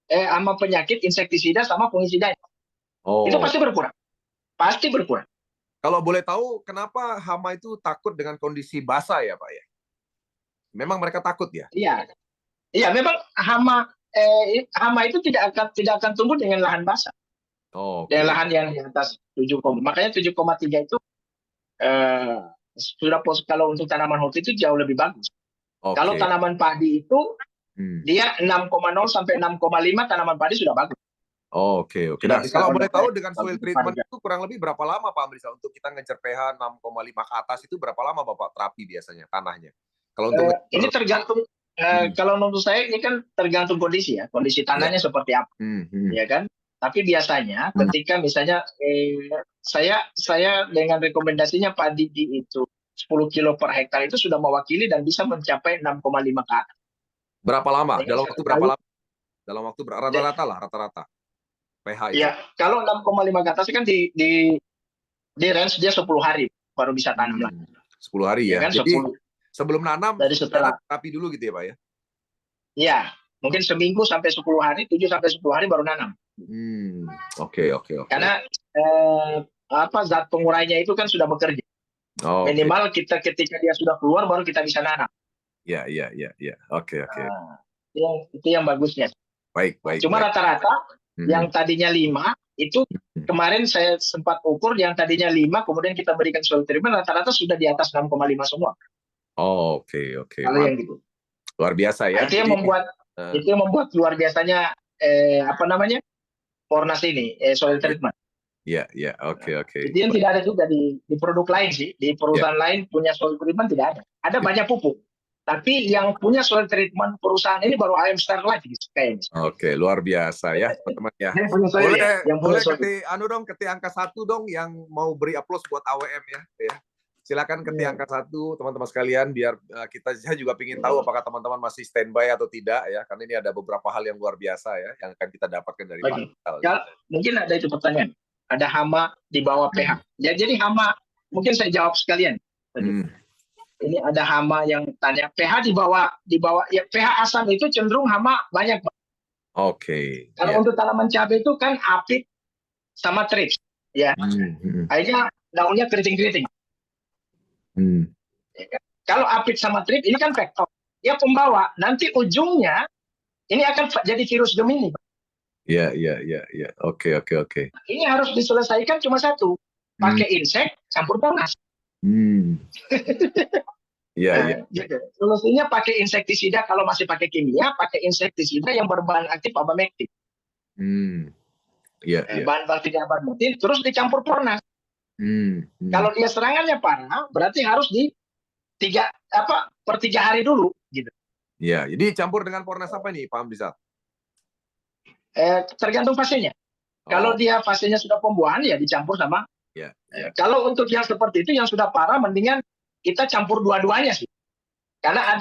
hama penyakit, insektisida sama fungisida. Itu pasti berkurang. Pasti berkurang. Kalau boleh tahu, kenapa hama itu takut dengan kondisi basah ya, Pak ya? Memang mereka takut ya? Iya. Iya, memang hama itu tidak akan tumbuh dengan lahan basah. Dengan lahan yang di atas 7, makanya 7,3 itu sudah kalau untuk tanaman horti itu jauh lebih bagus. Kalau tanaman padi itu dia 6,0 sampai 6,5 tanaman padi sudah bagus. Oke. Sudah Nah, bisa kalau boleh tahu konversi. dengan soil treatment itu kurang lebih berapa lama Pak Amrizal untuk kita ngejar pH 6,5 ke atas itu berapa lama Bapak terapi biasanya tanahnya? Kalau untuk Ini tergantung kalau menurut saya ini kan tergantung kondisi ya, kondisi tanahnya seperti apa, ya kan? Tapi biasanya ketika misalnya saya dengan rekomendasinya padi itu 10 kilo per hektar itu sudah mewakili dan bisa mencapai 6,5 ke atas. Berapa lama? Jadi Dalam waktu berapa lama? Dalam waktu rata-rata lah, rata-rata pH itu. Ya, kalau 6,5 ke atas kan di range dia 10 hari baru bisa tanam lagi. 10 hari ya. Kan, Jadi 10. sebelum nanam Dari setelah terapi dulu gitu ya Pak ya? Iya, mungkin seminggu sampai 10 hari, 7 sampai 10 hari baru nanam. Oke. Karena zat pengurainya itu kan sudah bekerja. Minimal kita ketika dia sudah keluar baru kita bisa nanam. Iya. Oke. Itu yang bagusnya. Baik. Cuma rata-rata yang tadinya 5 itu kemarin saya sempat ukur yang tadinya 5 kemudian kita berikan soil treatment rata-rata sudah di atas 6,5 semua. Oke. Kalau yang gitu. Luar biasa ya. Itu yang membuat luar biasanya Pornas ini soil treatment. Iya. Oke. Itu yang tidak ada juga di produk lain sih. Di perusahaan lain punya soil treatment tidak ada. Ada banyak pupuk. Tapi yang punya soil treatment perusahaan ini baru AM Starlight kayaknya. Oke, luar biasa ya teman-teman ya. Boleh ketik angka 1 dong yang mau beri aplaus buat AWM ya. Silakan ketik angka 1 teman-teman sekalian biar saya juga ingin tahu apakah teman-teman masih standby atau tidak ya, karena ini ada beberapa hal yang luar biasa ya yang akan kita dapatkan dari Pak Amrizal. Ya, mungkin ada itu pertanyaan. Ada hama di bawah pH. Ya, jadi hama mungkin saya jawab sekalian. Ini ada hama yang tanya pH di bawah ya pH asam itu cenderung hama banyak. Oke. Kalau untuk tanaman cabai itu kan apit sama trips ya. Akhirnya daunnya keriting-keriting. Kalau apit sama trips ini kan vektor. Ya pembawa, nanti ujungnya ini akan jadi virus Gemini. Iya. Oke. Ini harus diselesaikan cuma satu. Pakai insek campur Pornas. Iya. Gitu. Solusinya pakai insektisida kalau masih pakai kimia, pakai insektisida yang berbahan aktif abamectin. Iya. Bahan bakteria abamectin terus dicampur Pornas. Kalau dia serangannya parah, berarti harus per 3 hari dulu gitu. Iya, jadi campur dengan Pornas apa nih Pak Amrizal? Tergantung fasenya. Kalau dia fasenya sudah pembuahan ya dicampur sama Ya, ya. Kalau untuk yang seperti itu yang sudah parah, mendingan kita campur dua-duanya sih. Karena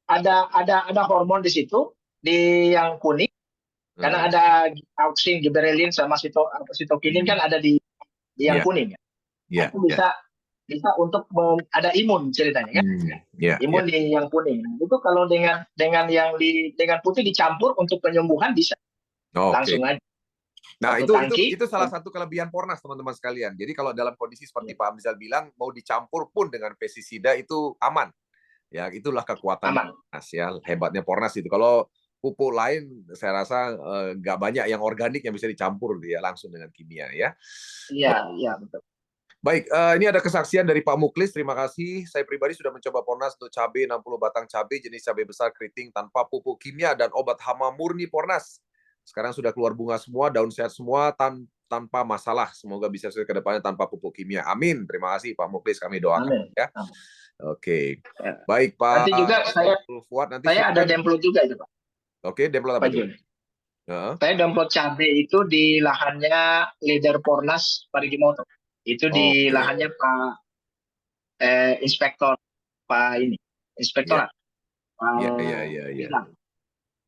ada hormon di situ di yang kuning. Karena ada auxin, gibberellin sama sitokinin kan ada di yang Ya, kuning. ya, Itu bisa untuk ada imun ceritanya kan. ya, Imun di yang kuning. Itu kalau dengan dengan putih dicampur untuk penyembuhan bisa. Oke. Langsung aja. Nah, Satu tangki. itu salah satu kelebihan Pornas, teman-teman sekalian. Jadi kalau dalam kondisi seperti Pak Amrizal bilang, mau dicampur pun dengan pestisida itu aman. Ya, itulah kekuatan Pornas ya, hebatnya Pornas itu. Kalau pupuk lain, saya rasa nggak banyak yang organik yang bisa dicampur ya langsung dengan kimia ya. Iya, betul. Baik, ini ada kesaksian dari Pak Muklis. Terima kasih. Saya pribadi sudah mencoba Pornas untuk cabai 60 batang cabai jenis cabai besar keriting tanpa pupuk kimia dan obat hama murni Pornas. Sekarang sudah keluar bunga semua, daun sehat semua tanpa masalah. Semoga bisa sesuai ke depannya tanpa pupuk kimia. Amin. Terima kasih Pak Muklis, kami doakan. Amin. Ya. Oke. Baik Pak. Nanti juga saya ada download juga itu Pak. Oke, download apa itu? Saya download cabai itu di lahannya leader Pornas Parigimoto. Itu di lahannya Pak Inspektor Inspektorat.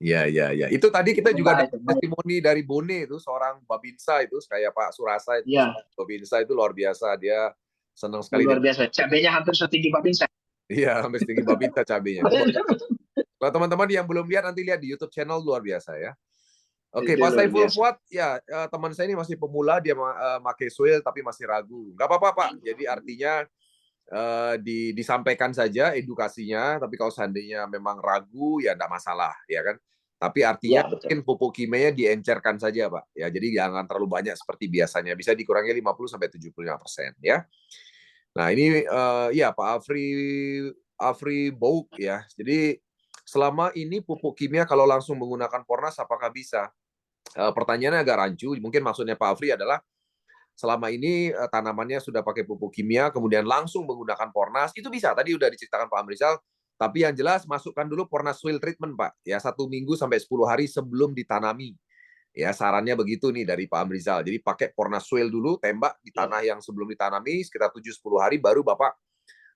Iya. Itu tadi kita juga ada testimoni dari Bone itu, seorang Babinsa itu, kayak Pak Surasa itu. Babinsa itu luar biasa, dia senang sekali. Luar biasa, cabenya hampir setinggi Babinsa. Iya, hampir setinggi Babinsa cabenya. Kalau teman-teman yang belum lihat, nanti lihat di YouTube channel, luar biasa ya. Oke, Pak Saiful Fuad, ya teman saya ini masih pemula, dia pakai soil tapi masih ragu. Nggak apa-apa Pak, jadi artinya disampaikan saja edukasinya, tapi kalau seandainya memang ragu ya enggak masalah ya kan. Tapi artinya mungkin pupuk kimianya diencerkan saja Pak. Ya, jadi jangan terlalu banyak seperti biasanya, bisa dikurangi 50-75% ya. Nah, ini ya Pak Afri Bouk ya. Jadi selama ini pupuk kimia kalau langsung menggunakan Pornas apakah bisa? Pertanyaannya agak rancu, mungkin maksudnya Pak Afri adalah selama ini tanamannya sudah pakai pupuk kimia, kemudian langsung menggunakan Pornas, itu bisa. Tadi udah diceritakan Pak Amrizal, tapi yang jelas masukkan dulu Pornas soil treatment, Pak. Ya, 1 minggu sampai 10 hari sebelum ditanami. Ya, sarannya begitu nih dari Pak Amrizal. Jadi pakai Pornas soil dulu, tembak di tanah yang sebelum ditanami, sekitar 7-10 hari, baru Bapak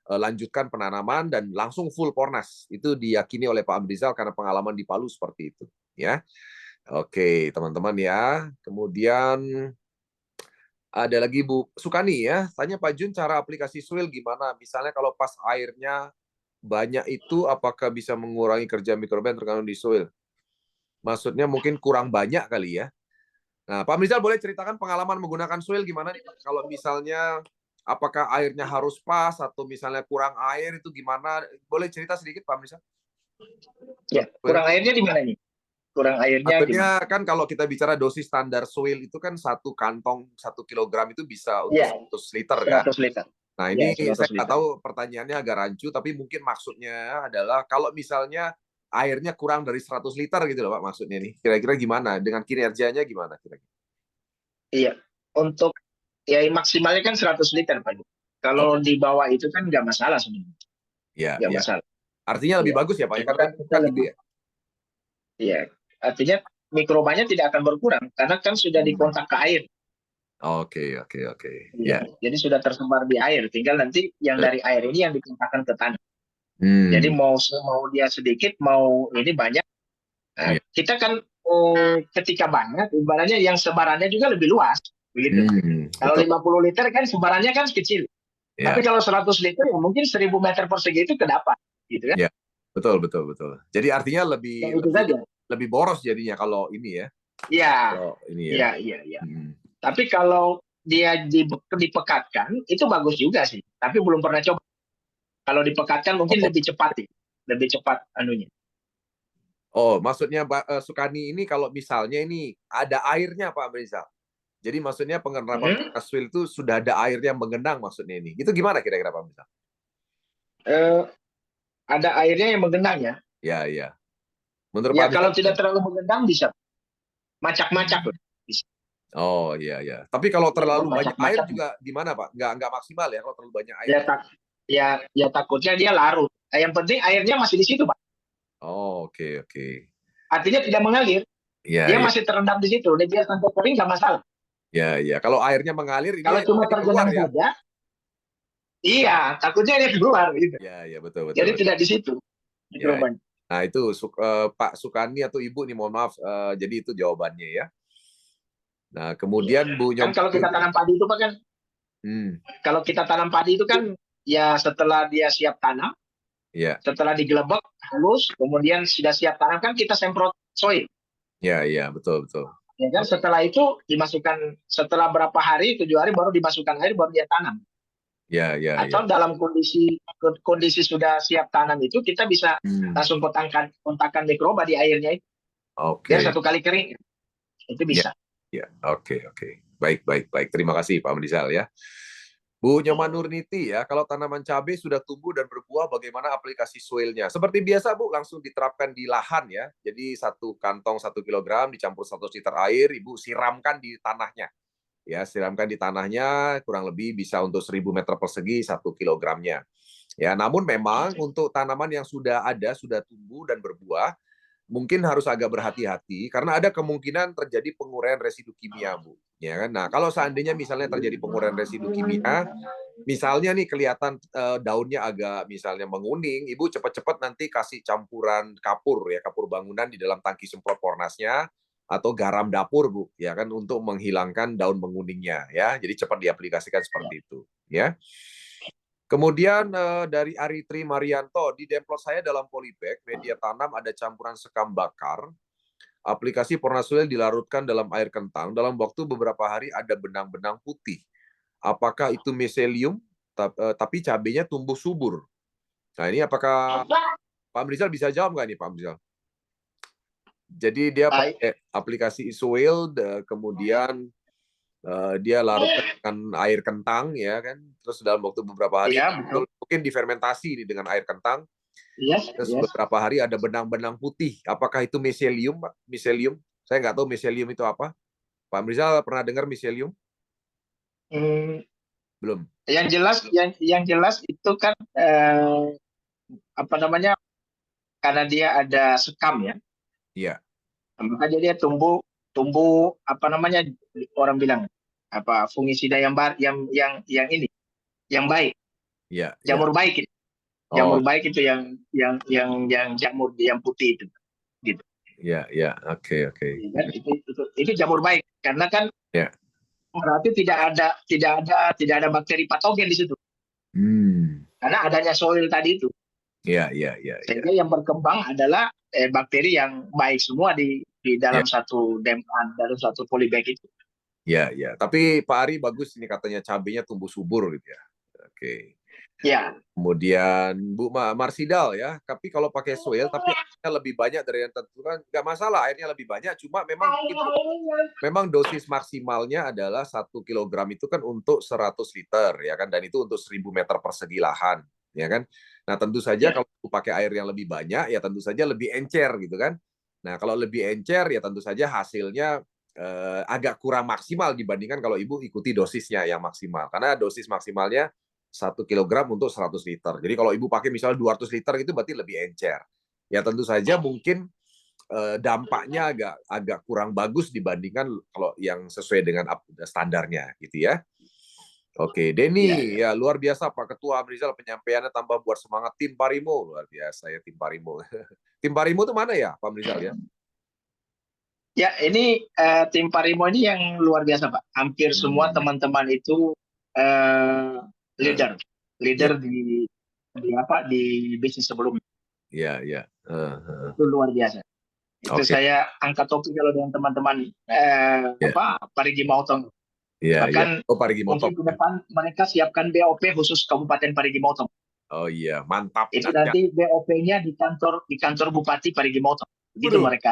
lanjutkan penanaman dan langsung full Pornas. Itu diyakini oleh Pak Amrizal karena pengalaman di Palu seperti itu. Ya, oke teman-teman ya. Kemudian ada lagi Bu Sukani ya, tanya Pak Jun cara aplikasi soil gimana? Misalnya kalau pas airnya banyak itu apakah bisa mengurangi kerja mikroba yang terkandung di soil? Maksudnya mungkin kurang banyak kali ya. Nah, Pak Mrizal boleh ceritakan pengalaman menggunakan soil gimana nih Pak? Kalau misalnya apakah airnya harus pas atau misalnya kurang air itu gimana? Boleh cerita sedikit Pak Mrizal? Ya, kurang airnya di mana nih? Kurang airnya maksudnya kan kalau kita bicara dosis standar soil itu kan 1 kantong 1 kilogram itu bisa untuk 100 liter kan. 100 liter. Nah ini saya nggak tahu pertanyaannya agak rancu, tapi mungkin maksudnya adalah kalau misalnya airnya kurang dari 100 liter gitu loh Pak maksudnya nih. Kira-kira gimana? Dengan kinerjanya gimana kira-kira? Iya, untuk ya maksimalnya kan 100 liter Pak. Kalau di bawah itu kan nggak masalah sebenarnya. Nggak masalah. Artinya lebih bagus ya Pak? Iya, artinya mikrobanya tidak akan berkurang karena kan sudah dikontak ke air. Oke. Ya. Jadi sudah tersebar di air, tinggal nanti yang dari air ini yang dikontakkan ke tanah. Jadi mau dia sedikit, mau ini banyak. Nah, kita kan ketika banyak, ibaratnya yang sebarannya juga lebih luas, begitu. Kalau 50 liter kan sebarannya kan kecil. Tapi kalau 100 liter ya mungkin 1000 meter persegi itu kedapat, gitu kan? Ya, betul. Jadi artinya lebih boros jadinya kalau ini ya. Iya. Tapi kalau dia dipekatkan itu bagus juga sih. Tapi belum pernah coba. Kalau dipekatkan mungkin lebih cepat anunya. Oh, maksudnya Mbak Sukani ini kalau misalnya ini ada airnya Pak Amrizal. Jadi maksudnya pengenerapan soil itu sudah ada airnya menggenang maksudnya ini. Itu gimana kira-kira Pak Amrizal? Ada airnya yang menggenang ya? Iya. Menurut ya Pak kalau tidak terlalu menggenang bisa macak-macak. Oh iya. Tapi kalau terlalu banyak air juga gimana Pak? Nggak maksimal ya kalau terlalu banyak air. Ya takutnya dia larut. Yang penting airnya masih di situ Pak. Oh oke. Artinya tidak mengalir. Dia masih terendam di situ. Dia sampai kering nggak masalah. Ya, ya. Kalau airnya mengalir, Kalau ini cuma jadi keluar tergenang ya? saja, iya, takutnya dia keluar gitu. Ya, ya, betul, Jadi betul. tidak di situ Ya. mikrobanya. Nah, itu Pak Sukani atau Ibu nih, mohon maaf. Jadi itu jawabannya ya. Nah, kemudian Bu Kan kalau kita tanam padi itu kan, Hmm, kalau kita tanam padi itu kan ya setelah dia siap tanam, ya, setelah digelebek halus, kemudian sudah siap tanam kan kita semprot soil. ya, ya, betul, betul. Ya kan setelah itu dimasukkan, setelah berapa hari, 7 hari baru dimasukkan air baru dia tanam. Ya, ya, ya. Atau dalam kondisi sudah siap tanam itu kita bisa Hmm, langsung kontakkan mikroba di airnya itu. Biar oke. satu kali kering itu Ya, bisa. ya, oke, oke. Baik, baik, baik. Terima kasih Pak Mendizal ya. Bu Nyoman Nurniti ya, kalau tanaman cabai sudah tumbuh dan berbuah, bagaimana aplikasi soilnya? Seperti biasa Bu, langsung diterapkan di lahan ya. Jadi 1 kantong 1 kilogram dicampur 1 liter air, Ibu siramkan di tanahnya. Ya, siramkan di tanahnya kurang lebih bisa untuk 1.000 meter persegi 1 kilogramnya. Ya, namun memang untuk tanaman yang sudah ada, sudah tumbuh dan berbuah, mungkin harus agak berhati-hati karena ada kemungkinan terjadi penguraian residu kimia, Bu. Ya kan? Nah, kalau seandainya misalnya terjadi penguraian residu kimia, misalnya nih kelihatan daunnya agak misalnya menguning, Ibu cepat-cepat nanti kasih campuran kapur ya, kapur bangunan di dalam tangki semprot pornasnya atau garam dapur, Bu, ya kan untuk menghilangkan daun menguningnya ya. Jadi cepat diaplikasikan seperti itu, ya. Kemudian dari Aritri Marianto, di demplot saya dalam polybag, media tanam ada campuran sekam bakar, aplikasi Pornasoil dilarutkan dalam air kentang, dalam waktu beberapa hari ada benang-benang putih. Apakah itu miselium? Tapi cabenya tumbuh subur. Nah ini apakah Pak Mrizal bisa jawab nggak nih Pak Mrizal? Jadi dia pakai aplikasi Isoil, kemudian dia larutkan dengan air kentang ya kan, terus dalam waktu beberapa hari Iya, betul. mungkin difermentasi ini dengan air kentang, Yes, terus yes. beberapa hari ada benang-benang putih. Apakah itu miselium, Pak? Miselium? Saya nggak tahu miselium itu apa. Pak Mrizal pernah dengar miselium? Hmm, Belum. yang jelas itu kan apa namanya? Karena dia ada sekam ya, Iya, maka dia tumbuh tumbuh apa namanya, orang bilang apa, fungisida yang ini yang baik, iya, iya. jamur baik itu. Oh, Jamur baik itu yang jamur yang putih itu gitu. iya, iya. Oke, oke. Ya kan? Itu jamur baik karena kan Ya. berarti tidak ada bakteri patogen di situ Hmm. karena adanya soil tadi itu, Iya, iya, iya, iya. sehingga yang berkembang adalah bakteri yang baik semua di Iya, dalam satu dempan, dalam satu polybag itu. iya, iya. Tapi Pak Ari bagus ini katanya cabenya tumbuh subur gitu ya. Oke. Ya, Kemudian Bu Marsidal ya, tapi kalau pakai soil tapi airnya lebih banyak dari yang tentukan, nggak masalah airnya lebih banyak, cuma memang itu memang dosis maksimalnya adalah 1 kilogram itu kan untuk 100 liter ya kan, dan itu untuk 1.000 meter persegi lahan ya kan. Nah tentu saja ya, kalau pakai air yang lebih banyak ya tentu saja lebih encer gitu kan. Nah kalau lebih encer ya tentu saja hasilnya agak kurang maksimal dibandingkan kalau ibu ikuti dosisnya yang maksimal, karena dosis maksimalnya 1 kilogram untuk 100 liter. Jadi kalau ibu pakai misalnya 200 liter itu berarti lebih encer. Ya tentu saja mungkin dampaknya agak kurang bagus dibandingkan kalau yang sesuai dengan standarnya gitu ya. Oke, ya, Denny, ya luar biasa Pak Ketua Amrizal, penyampaiannya tambah buat semangat tim Parimo, luar biasa ya tim Parimo. Tim Parimo itu mana ya Pak Amrizal ya? ya. Ini tim Parimo ini yang luar biasa Pak. Hampir semua Hmm. teman-teman itu eh, Uh, leader, ya, leader di bisnis sebelumnya. ya, ya. Itu luar biasa. Itu Oke, saya angkat topi kalau dengan teman-teman ya, Parigi Mautong. ya, ya. Bahkan Oh Parigi mungkin Motong. ke depan mereka siapkan BOP khusus Kabupaten Parigi Motong. Oh iya, mantap. Itu Dahsyat. nanti BOP-nya di kantor Bupati Parigi Motong. Begitu Waduh, mereka.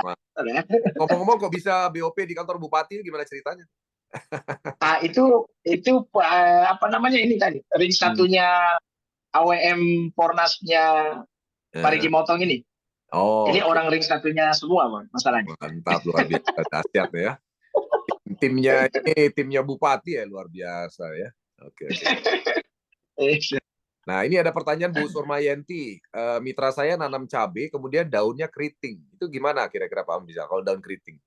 ngomong-ngomong kok bisa BOP di kantor bupati, gimana ceritanya? Nah, itu apa namanya ini tadi ring Hmm. satunya AWM Pornasnya Eh, Parigi Motong ini. Oh, Ini oke. orang ring satunya semua Bang, masalahnya. Mantap, luar biasa, dahsyat ya. Timnya ini timnya bupati ya, luar biasa ya. Oke, oke. Nah, ini ada pertanyaan Bu Surmayenti. Mitra saya nanam cabai, kemudian daunnya keriting. Itu gimana kira-kira Pak Am bisa kalau daun keriting?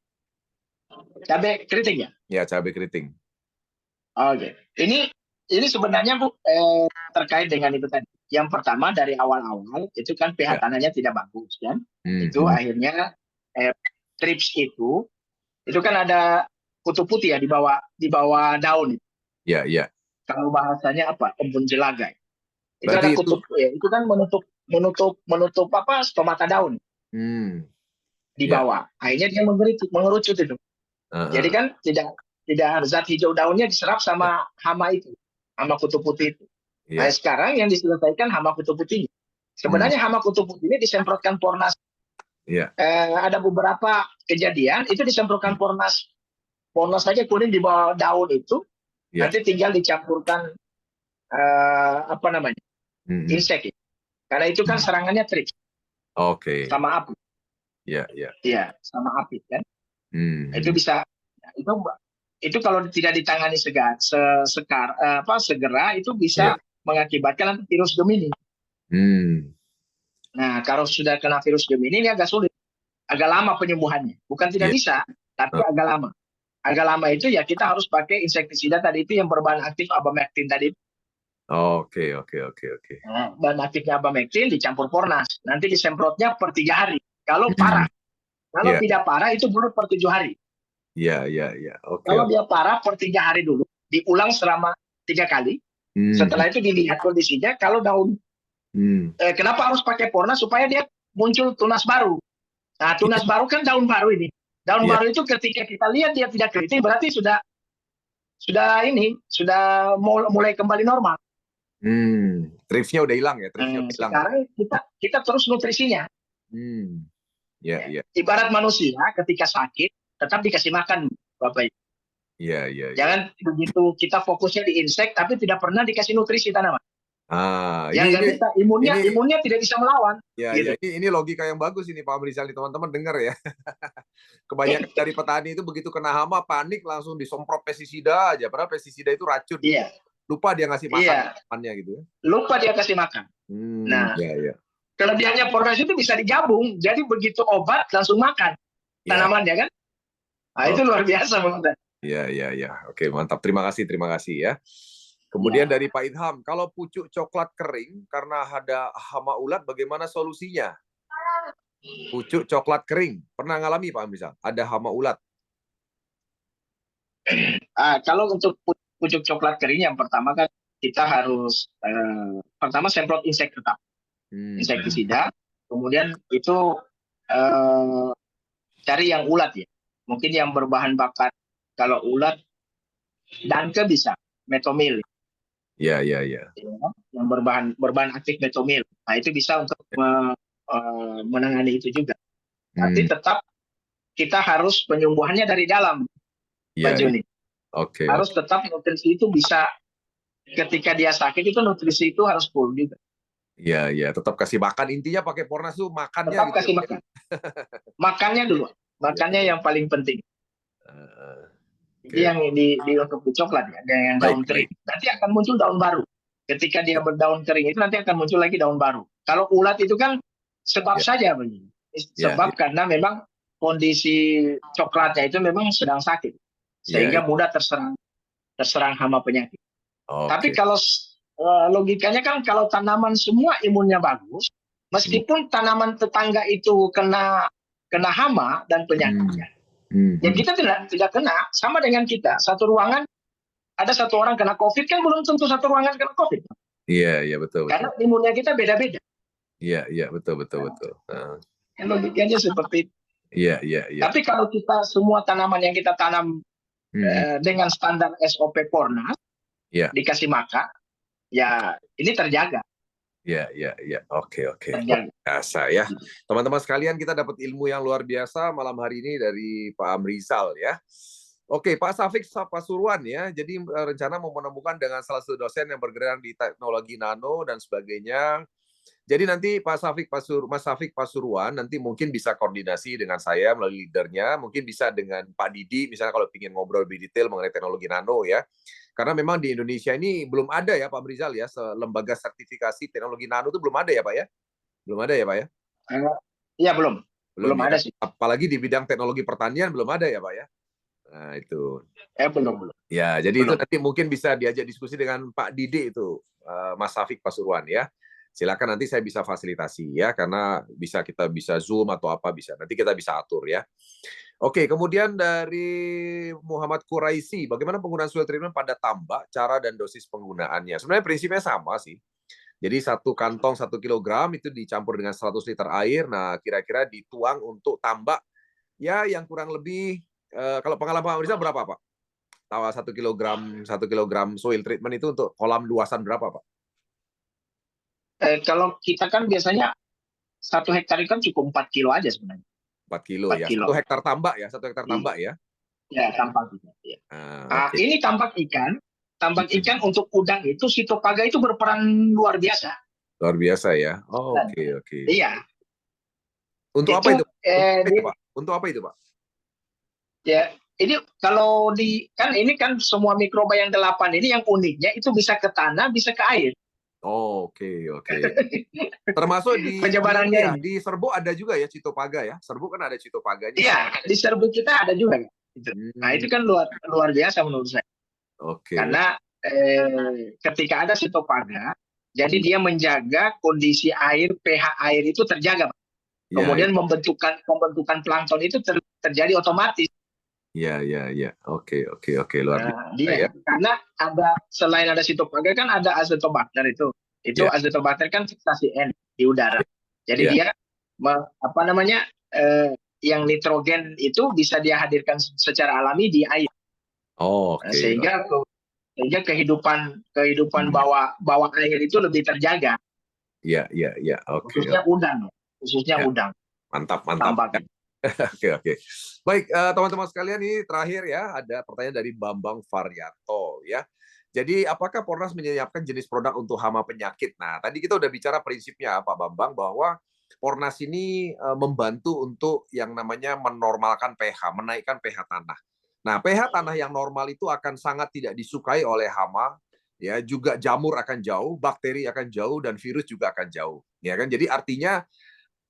Cabai keriting ya. Ya, cabai keriting. Oke. Ini sebenarnya Bu terkait dengan itu tadi. Yang pertama dari awal-awal itu kan pH Ya. tanahnya tidak bagus kan. Itu Mhm. akhirnya trips itu kan ada kutu putih ya di bawah daun. Ya, ya. Kalau bahasanya apa? Embun jelagai. Itu Berarti ada itu. kutub ya, itu kan menutup apa stomata daun Hmm. di Ya. bawah. Akhirnya dia mengerucut itu. Jadi Heeh. kan tidak zat hijau daunnya diserap Ya. sama hama itu, hama kutu putih itu. Nah, Ya. sekarang yang diselesaikan hama kutu putihnya. Hmm. Sebenarnya hama kutu putih ini disemprotkan pornas. Ya. Ada beberapa kejadian itu disemprotkan pornas, pornas saja kuning di bawah daun itu. Ya. Nanti tinggal dicampurkan apa namanya Mhm. insek ya. Karena itu kan serangannya trik Oke. sama api. Ya, ya. Iya, sama api kan. Itu Mhm. bisa itu kalau tidak ditangani segera itu bisa Ya. mengakibatkan nanti virus Gemini. Hmm. Nah, kalau sudah kena virus Gemini ini agak sulit, agak lama penyembuhannya. Bukan tidak Ya. bisa, tapi Heeh. agak lama. Agak lama itu ya kita harus pakai insektisida tadi itu yang berbahan aktif abamectin tadi. Oke, oke, oke, oke. Nah, bahan aktifnya abamectin dicampur pornas. Nanti disemprotnya per 3 hari. Kalau Hmm. parah, kalau Ya, tidak parah itu baru per 7 hari. ya, ya, ya. Oke, Kalau oke. dia parah per 3 hari dulu, diulang selama 3 kali. Hmm. Setelah itu dilihat kondisinya. Kalau daun, Hmm. kenapa harus pakai pornas supaya dia muncul tunas baru. Nah, Ya, tunas baru kan daun baru ini. Daun ya. baru itu ketika kita lihat dia tidak keriting, berarti sudah mulai kembali normal. Tripsnya udah hilang ya, tripsnya udah hilang. Sekarang kita terus nutrisinya. Hmm. Ya, Ya. ya. Ibarat manusia ketika sakit tetap dikasih makan, Bapak Ibu. Ya, ya, ya. Jangan begitu kita fokusnya di insek tapi tidak pernah dikasih nutrisi tanaman. Ah, Yang nggak bisa ini imunnya tidak bisa melawan. ya, ya, Gitu. ini logika yang bagus ini Pak Rizal, nih teman-teman dengar ya. Kebanyakan dari petani itu begitu kena hama panik langsung disemprot pestisida aja, padahal pestisida itu racun. Iya, Lupa dia ngasih makan iya. tanamannya gitu ya. Lupa dia kasih makan. Nah, Ya, ya. kelebihannya pornas itu bisa digabung. Jadi begitu obat langsung makan Ya. tanamannya kan. Nah, Oh, itu luar biasa Bang. ya, ya, ya. Oke, mantap. Terima kasih ya. Kemudian Ya. dari Pak Idham, kalau pucuk coklat kering karena ada hama ulat, bagaimana solusinya? Pucuk coklat kering, pernah ngalami Pak Misal? Ada hama ulat. Kalau untuk pucuk coklat kering yang pertama kan kita harus pertama semprot insek tetap, insektisida. Kemudian itu cari yang ulat ya. Mungkin yang berbahan bakar. Kalau ulat danke bisa, metomil. Ya, ya, ya. Yang berbahan aktif metomil. Nah, itu bisa untuk menangani itu juga. Tapi tetap kita harus penyembuhannya dari dalam, Pak Ya, ya. Joni. Oke, Harus oke. tetap nutrisi itu bisa, ketika dia sakit itu nutrisi itu harus full juga. Ya, ya. Tetap kasih makan. Intinya pakai Pornas tuh makannya Tetap gitu ya, kasih Pak. makan. Makannya dulu. Ya, Makannya ya. yang paling penting. Itu Oke. yang untuk di coklat ya, dengan Baik, daun kering. baik. Nanti akan muncul daun baru. Ketika dia berdaun kering itu nanti akan muncul lagi daun baru. Kalau ulat itu kan sebab Ya, saja begini. ya, Sebab karena memang kondisi coklatnya itu memang sedang sakit. ya, Sehingga ya. mudah terserang hama penyakit. Tapi Oke. kalau logikanya kan kalau tanaman semua imunnya bagus, meskipun tanaman tetangga itu kena hama dan penyakitnya, ya kita tidak kena. Sama dengan kita, satu ruangan ada satu orang kena COVID kan belum tentu satu ruangan kena COVID. Iya, iya, betul, betul. Karena imunnya kita beda-beda. Iya, iya, betul, betul, betul. Logikanya seperti itu. Iya, iya, iya. Tapi kalau kita semua tanaman yang kita tanam dengan standar SOP Pornas, Iya. dikasih makan, ya ini terjaga. Ya, ya, ya. Oke, oke. Terjaga. Biasa ya. Teman-teman sekalian, kita dapat ilmu yang luar biasa malam hari ini dari Pak Amrizal ya. Oke, Pak Safik Pasuruan ya. Jadi rencana mau menemukan dengan salah satu dosen yang bergerak di teknologi nano dan sebagainya. Jadi nanti Mas Safik Pasuruan nanti mungkin bisa koordinasi dengan saya melalui leadernya, mungkin bisa dengan Pak Didi misalnya kalau ingin ngobrol lebih detail mengenai teknologi nano ya. Karena memang di Indonesia ini belum ada ya Pak Rizal ya, lembaga sertifikasi teknologi nano itu belum ada ya Pak ya? Belum ada ya Pak ya? Iya belum Belum ya. ada sih. Apalagi di bidang teknologi pertanian belum ada ya Pak ya? Nah, itu. Belum. Ya, jadi itu Belum. nanti mungkin bisa diajak diskusi dengan Pak Didi itu, Mas Safik Pasuruan ya. Silakan nanti saya bisa fasilitasi ya, karena kita bisa Zoom atau apa bisa. Nanti kita bisa atur ya. Oke, kemudian dari Muhammad Quraisy, bagaimana penggunaan soil treatment pada tambak, cara dan dosis penggunaannya? Sebenarnya prinsipnya sama sih. Jadi satu kantong 1 kilogram itu dicampur dengan 100 liter air. Nah, kira-kira dituang untuk tambak ya yang kurang lebih kalau pengalaman Pak Rizal berapa Pak? Tahu 1 kilogram soil treatment itu untuk kolam luasan berapa Pak? Kalau kita kan biasanya 1 hektar kan cukup 4 kilo aja sebenarnya. 4 kilo 4 ya. kilo. 1 hektar tambak ya, 1 hektar tambak ya. Ya, tambak ikan. Ya. Oke. Ini tambak ikan. Tambak ikan untuk udang itu Sitopaga itu berperan luar biasa. Luar biasa ya. Oke. Iya. Untuk apa itu? Pak? Untuk apa itu Pak? Ya, ini kalau ini kan semua mikroba yang 8 ini yang uniknya itu bisa ke tanah, bisa ke air. Oke. Termasuk Penyebarannya ya, ini. di Serbuk ada juga ya Citopaga ya. Serbuk kan ada Citopaganya. Iya, di serbuk kita ada juga. Nah, itu kan luar biasa menurut saya. Oke. Karena ketika ada Sitopaga, jadi dia menjaga kondisi air, pH air itu terjaga. Kemudian pembentukan plankton itu terjadi otomatis. Iya. Oke. Luar biasa ya. Karena selain ada Sitopaga kan ada Azotobacter itu. Itu Azotobacter kan fiksasi N di udara. Jadi dia yang nitrogen itu bisa dia hadirkan secara alami di air. Sehingga kehidupan bawah air itu lebih terjaga. Iya. Oke. Khususnya udang. Mantap. Tambak. Oke. Baik, teman-teman sekalian, ini terakhir ya, ada pertanyaan dari Bambang Varianto ya. Jadi, apakah Pornas menyiapkan jenis produk untuk hama penyakit? Nah, tadi kita udah bicara prinsipnya Pak Bambang, bahwa Pornas ini membantu untuk yang namanya menormalkan pH, menaikkan pH tanah. Nah, pH tanah yang normal itu akan sangat tidak disukai oleh hama, ya, juga jamur akan jauh, bakteri akan jauh, dan virus juga akan jauh. Ya kan? Jadi artinya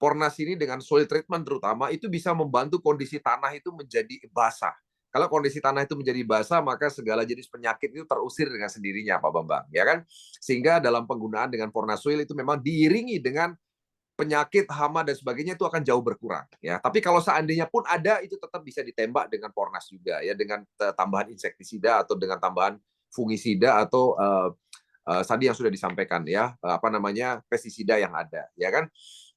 Pornas ini dengan soil treatment terutama itu bisa membantu kondisi tanah itu menjadi basah. Kalau kondisi tanah itu menjadi basah, maka segala jenis penyakit itu terusir dengan sendirinya, Pak Bambang, ya kan? Sehingga dalam penggunaan dengan Pornas Soil itu memang diiringi dengan penyakit, hama dan sebagainya itu akan jauh berkurang, ya. Tapi kalau seandainya pun ada, itu tetap bisa ditembak dengan Pornas juga, ya, dengan tambahan insektisida atau dengan tambahan fungisida atau tadi yang sudah disampaikan ya, pestisida yang ada, ya kan?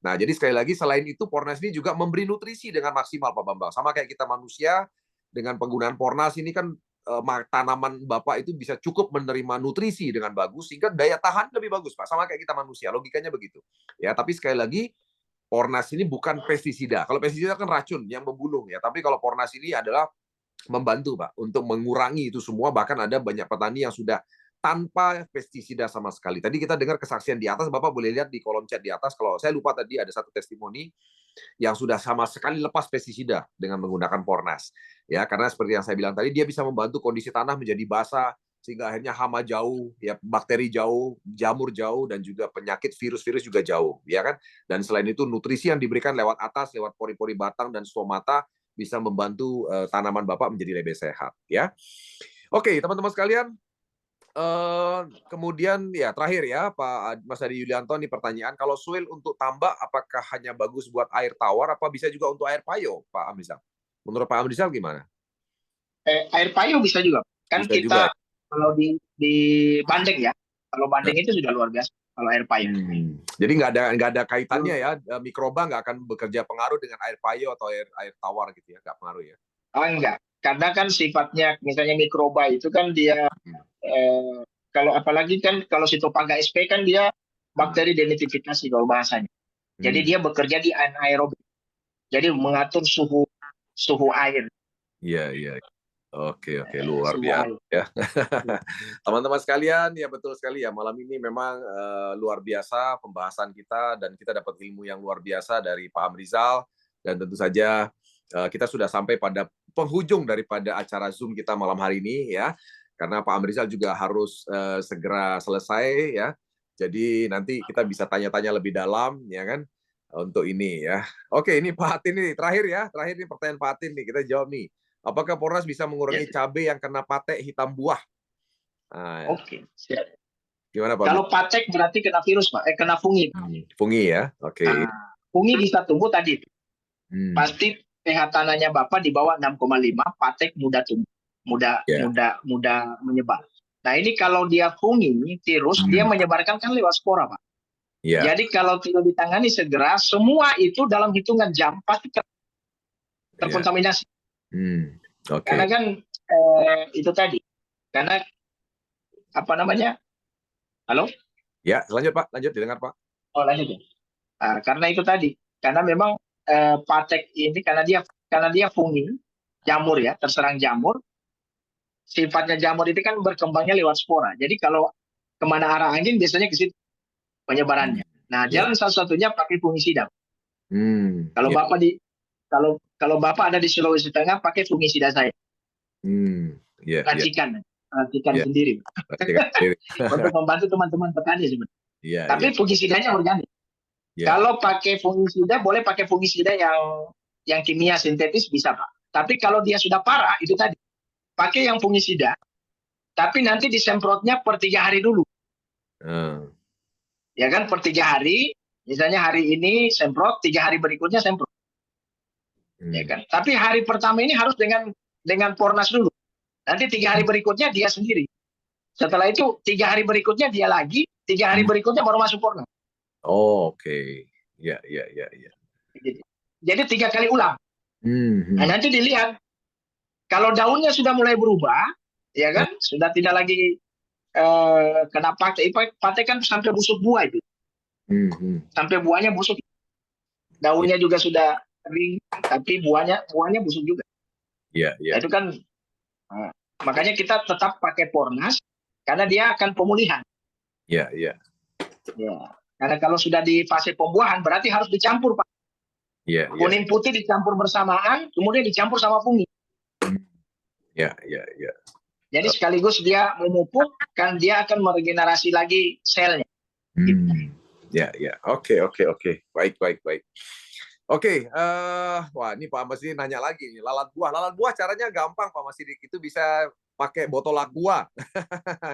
Nah, jadi sekali lagi selain itu Pornas ini juga memberi nutrisi dengan maksimal Pak Bambang. Sama kayak kita manusia dengan penggunaan Pornas ini kan tanaman Bapak itu bisa cukup menerima nutrisi dengan bagus sehingga daya tahan lebih bagus Pak. Sama kayak kita manusia, logikanya begitu. Ya, tapi sekali lagi Pornas ini bukan pestisida. Kalau pestisida kan racun yang membunuh ya, tapi kalau Pornas ini adalah membantu Pak untuk mengurangi itu semua, bahkan ada banyak petani yang sudah tanpa pestisida sama sekali. Tadi kita dengar kesaksian di atas, Bapak boleh lihat di kolom chat di atas. Kalau saya lupa tadi ada satu testimoni yang sudah sama sekali lepas pestisida dengan menggunakan Pornas. Ya, karena seperti yang saya bilang tadi, dia bisa membantu kondisi tanah menjadi basah sehingga akhirnya hama jauh, ya bakteri jauh, jamur jauh, dan juga penyakit virus-virus juga jauh, ya kan? Dan selain itu nutrisi yang diberikan lewat atas, lewat pori-pori batang dan stomata bisa membantu tanaman Bapak menjadi lebih sehat, ya. Oke, teman-teman sekalian, kemudian ya terakhir ya Pak Mas Adi Yulianto, nih pertanyaan, kalau soil untuk tambak apakah hanya bagus buat air tawar, apa bisa juga untuk air payo, Pak Amrizal? Menurut Pak Amrizal gimana? Air payo bisa juga. Kan bisa juga, kita kalau di Bandeng ya, kalau Bandeng itu sudah luar biasa kalau air payo. Jadi nggak ada kaitannya ya, mikroba nggak akan bekerja pengaruh dengan air payo atau air tawar gitu ya, nggak pengaruh ya? Enggak, karena kan sifatnya misalnya mikroba itu kan dia kalau apalagi kan kalau Sitopaga SP kan dia bakteri denitrifikasi kalau bahasanya. Jadi dia bekerja di anaerobik. Jadi mengatur suhu air. Iya. Oke, luar biasa ya. Teman-teman sekalian, ya betul sekali ya, malam ini memang luar biasa pembahasan kita dan kita dapat ilmu yang luar biasa dari Pak Amrizal, dan tentu saja kita sudah sampai pada penghujung daripada acara Zoom kita malam hari ini ya. Karena Pak Amrizal juga harus segera selesai ya. Jadi nanti kita bisa tanya-tanya lebih dalam ya kan untuk ini ya. Oke, ini Pak Atin nih terakhir ya. Terakhir nih pertanyaan Pak Atin nih, kita jawab nih. apakah Polres bisa mengurangi Ya. cabai yang kena patek hitam buah? Nah, Oke, siap. gimana Pak? Kalau patek berarti kena virus, Pak. Kena fungi. Fungi ya, oke. Nah, fungi bisa tumbuh tadi. Hmm. Pasti pH tanahnya Bapak di bawah 6,5, patek mudah tumbuh, Ya. mudah menyebar. Nah, ini kalau dia fungi, virus, dia menyebarkan kan lewat spora, Pak. Ya. Jadi kalau tidak ditangani segera, semua itu dalam hitungan jam pasti terkontaminasi. Oke. Karena kan itu tadi. Karena apa namanya? Halo? Ya, lanjut Pak, lanjut didengar Pak. Oh, lanjut ya. Nah, karena itu tadi. Karena memang patek ini karena dia fungi, jamur ya, terserang jamur. Sifatnya jamur itu kan berkembangnya lewat spora. Jadi kalau kemana arah angin biasanya ke situ penyebarannya. Nah, Ya. jalan satu-satunya pakai fungisida. Kalau Ya. Bapak kalau Bapak ada di Sulawesi Tengah pakai fungisida saya. Ya. Racikan Ya. sendiri untuk membantu teman-teman petani sebenarnya. Ya. Tapi Ya. fungisidanya organik. Ya. Kalau pakai fungisida boleh pakai fungisida yang kimia sintetis bisa Pak. Tapi kalau dia sudah parah itu tadi pakai yang fungisida. Tapi nanti disemprotnya per 3 hari dulu. Ya kan per 3 hari. Misalnya hari ini semprot, 3 hari berikutnya semprot. Ya kan. Tapi hari pertama ini harus dengan Pornas dulu. Nanti 3 hari berikutnya dia sendiri. Setelah itu 3 hari berikutnya dia lagi, 3 hari berikutnya baru masuk Pornas. Oh, oke. Ya. Jadi 3 kali ulang. Nah, nanti dilihat kalau daunnya sudah mulai berubah, ya kan, sudah tidak lagi kena patek. Patek kan sampai busuk buah itu. Sampai buahnya busuk. Daunnya juga sudah kering, tapi buahnya busuk juga. Iya. Nah, itu kan makanya kita tetap pakai Pornas karena dia akan pemulihan. Iya. Ya. Karena kalau sudah di fase pembuahan berarti harus dicampur, Pak. Iya. Kuning putih dicampur bersamaan, kemudian dicampur sama fungi. Iya. Jadi sekaligus dia memupuk, kan dia akan meregenerasi lagi selnya. Ya. Oke. Baik. Oke, wah ini Pak Mas ini nanya lagi nih, lalat buah caranya gampang Pak Mas Sidik, itu bisa pakai botol aqua.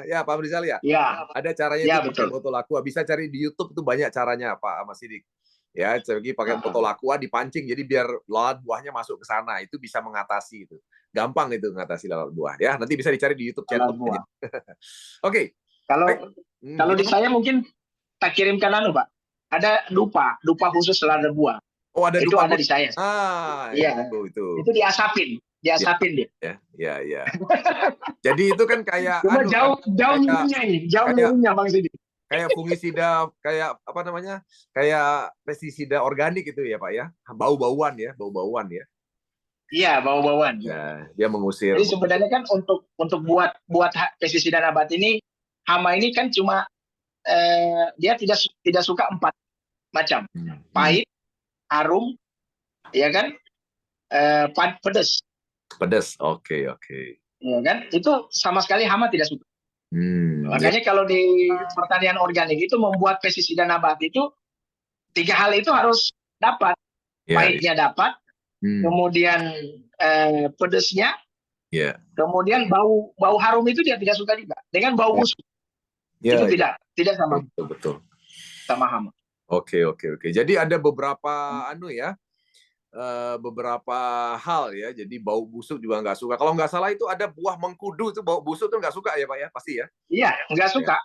Ya Pak Rizal ya? Ya. Ada caranya Ya, itu pakai betul. botol aqua, bisa cari di YouTube itu banyak caranya Pak Mas Sidik. Ya, jadi pakai botol aqua dipancing, jadi biar lalat buahnya masuk ke sana, itu bisa mengatasi itu. Gampang itu mengatasi lalat buah ya. Nanti bisa dicari di YouTube channel aja. Oke. Kalau di saya mungkin tak kirimkan Pak. Ada dupa khusus lalat buah. Oh, ada itu dupa ada di saya. Iya. Itu diasapin dia. Ya. Jadi itu kan kayak cuma jauh minumnya Bang Sidik. Kayak fungisida, kayak apa namanya? Kayak pestisida organik itu ya, Pak ya. Bau-bauan ya. Iya, bau-bauan. Ya, dia mengusir. Jadi sebenarnya kan untuk buat pestisida nabat ini, hama ini kan cuma dia tidak suka 4 macam. Pahit, harum, ya kan? Pedas. Oke. Ya kan? Itu sama sekali hama tidak suka. Makanya kalau di pertanian organik itu membuat pestisida nabat itu 3 hal itu harus dapat. Pahitnya dapat, kemudian pedasnya, kemudian bau harum itu dia tidak suka juga. Dengan bau busuk. Itu tidak sama. Betul. Sama hama. Oke. Jadi ada beberapa beberapa hal ya. Jadi bau busuk juga nggak suka. Kalau nggak salah itu ada buah mengkudu itu bau busuk tuh nggak suka ya Pak ya, pasti ya? Iya, nggak suka.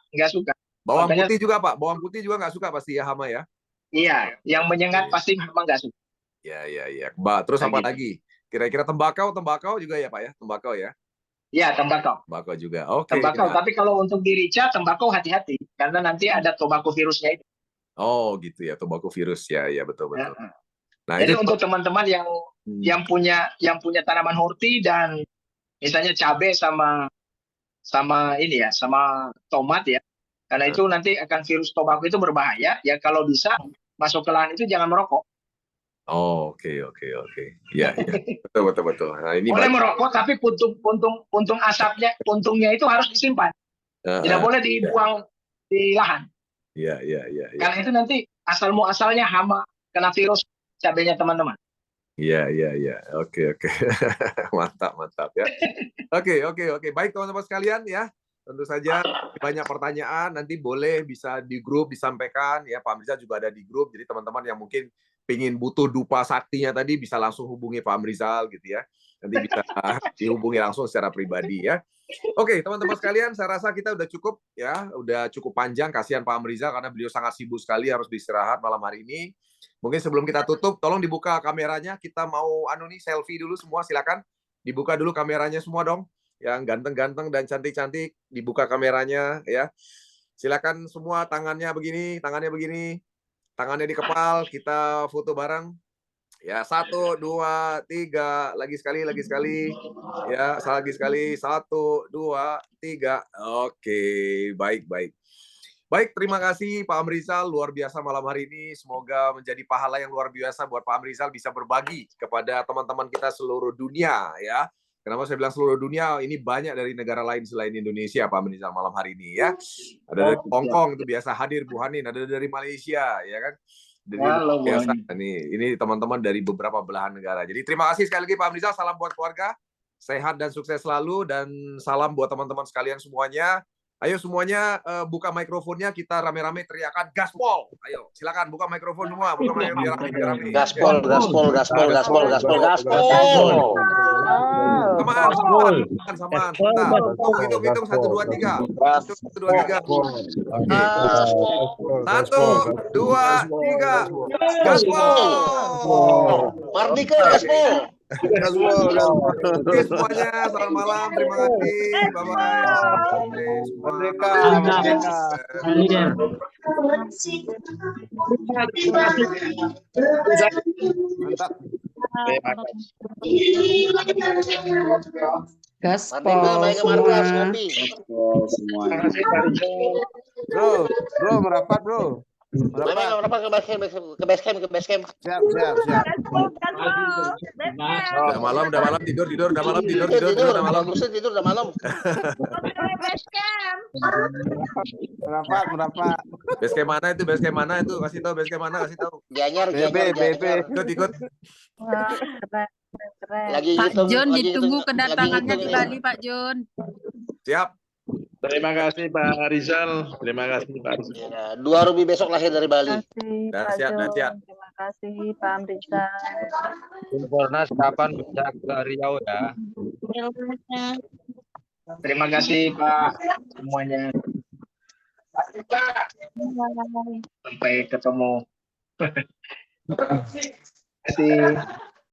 Bawang putih juga Pak, bawang putih juga nggak suka pasti ya hama ya? Iya, yang menyengat pasti memang nggak suka. Iya. Terus apa lagi? Kira-kira tembakau juga ya Pak ya? Tembakau ya? Iya, tembakau. Tembakau juga. Oke. Tembakau, tapi kalau untuk dirica tembakau hati-hati karena nanti ada tobacco virusnya itu. Oh gitu ya, tobacco virus ya, betul. Nah, jadi untuk teman-teman yang punya tanaman horti dan misalnya cabai sama tomat ya. Karena itu nanti akan virus tobacco itu berbahaya. Ya kalau bisa masuk ke lahan itu jangan merokok. Oh, oke. Ya. Betul. Nah, ini boleh merokok tapi puntung asapnya, puntungnya itu harus disimpan. Tidak boleh dibuang di lahan. Iya. Karena itu nanti asal muasalnya hama kena virus cabainya teman-teman. Iya, iya, iya. Oke, oke. Mantap, mantap ya. Oke. Baik teman-teman sekalian ya. Tentu saja banyak pertanyaan nanti boleh bisa di grup disampaikan ya. Pak Amrizal juga ada di grup. Jadi teman-teman yang mungkin pingin butuh dupa saktinya tadi bisa langsung hubungi Pak Amrizal gitu ya. Nanti bisa dihubungi langsung secara pribadi ya. Oke, teman-teman sekalian, saya rasa kita udah cukup ya, udah cukup panjang. Kasihan Pak Amrizal karena beliau sangat sibuk sekali harus beristirahat malam hari ini. Mungkin sebelum kita tutup, tolong dibuka kameranya. Kita mau selfie dulu semua, silakan. Dibuka dulu kameranya semua dong. Yang ganteng-ganteng dan cantik-cantik, dibuka kameranya ya. Silakan semua tangannya begini, tangannya di kepal, kita foto bareng. Ya, 1, 2, 3, lagi sekali. Ya, lagi sekali. 1, 2, 3. Oke, baik. Baik, terima kasih Pak Amrizal, luar biasa malam hari ini. Semoga menjadi pahala yang luar biasa buat Pak Amrizal bisa berbagi kepada teman-teman kita seluruh dunia ya. Kenapa saya bilang seluruh dunia? Ini banyak dari negara lain selain Indonesia Pak Amrizal malam hari ini ya. Ada dari Hong Kong itu biasa hadir Bu Hanin, ada dari Malaysia ya kan. Dari Halo, biasa Bu. ini teman-teman dari beberapa belahan negara. Jadi terima kasih sekali lagi Pak Amrizal, salam buat keluarga. Sehat dan sukses selalu dan salam buat teman-teman sekalian semuanya. Ayo semuanya buka mikrofonnya, kita rame-rame teriakan gaspol. Ayo, silakan buka mikrofon semua, buka mikrofon biar rame. Gaspol. Samaan, sebentar. Hitung 1 2 3. 1 2 3. Oke. 1 2 3. Gaspol. Mardika gaspol. Oke semuanya, selamat malam, terima kasih, bye bye. Merdeka. Mantap. Gaspol semua. Terima kasih Pak Rizal. Bro, merapat bro. Merapat ke base camp. Siap. Udah malam tidur udah malam. Bagusnya tidur udah malam. Merapat. Base camp mana itu? Kasih tahu. Gianyar. Ikut. Lagi Pak hitung, John lagi ditunggu hitung- kedatangannya lagi di hitung Bali, Pak John. Siap. Terima kasih Pak Rizal. Terima kasih Pak Rizal. Ya, 2 Ruby besok lahir dari Bali. Terima kasih, Pak Dahsyat. John. Terima kasih, Pak Amrizal. Sempurna kapan bisa ke Riau ya? Terima kasih Pak semuanya. Sampai ketemu. Terima kasih.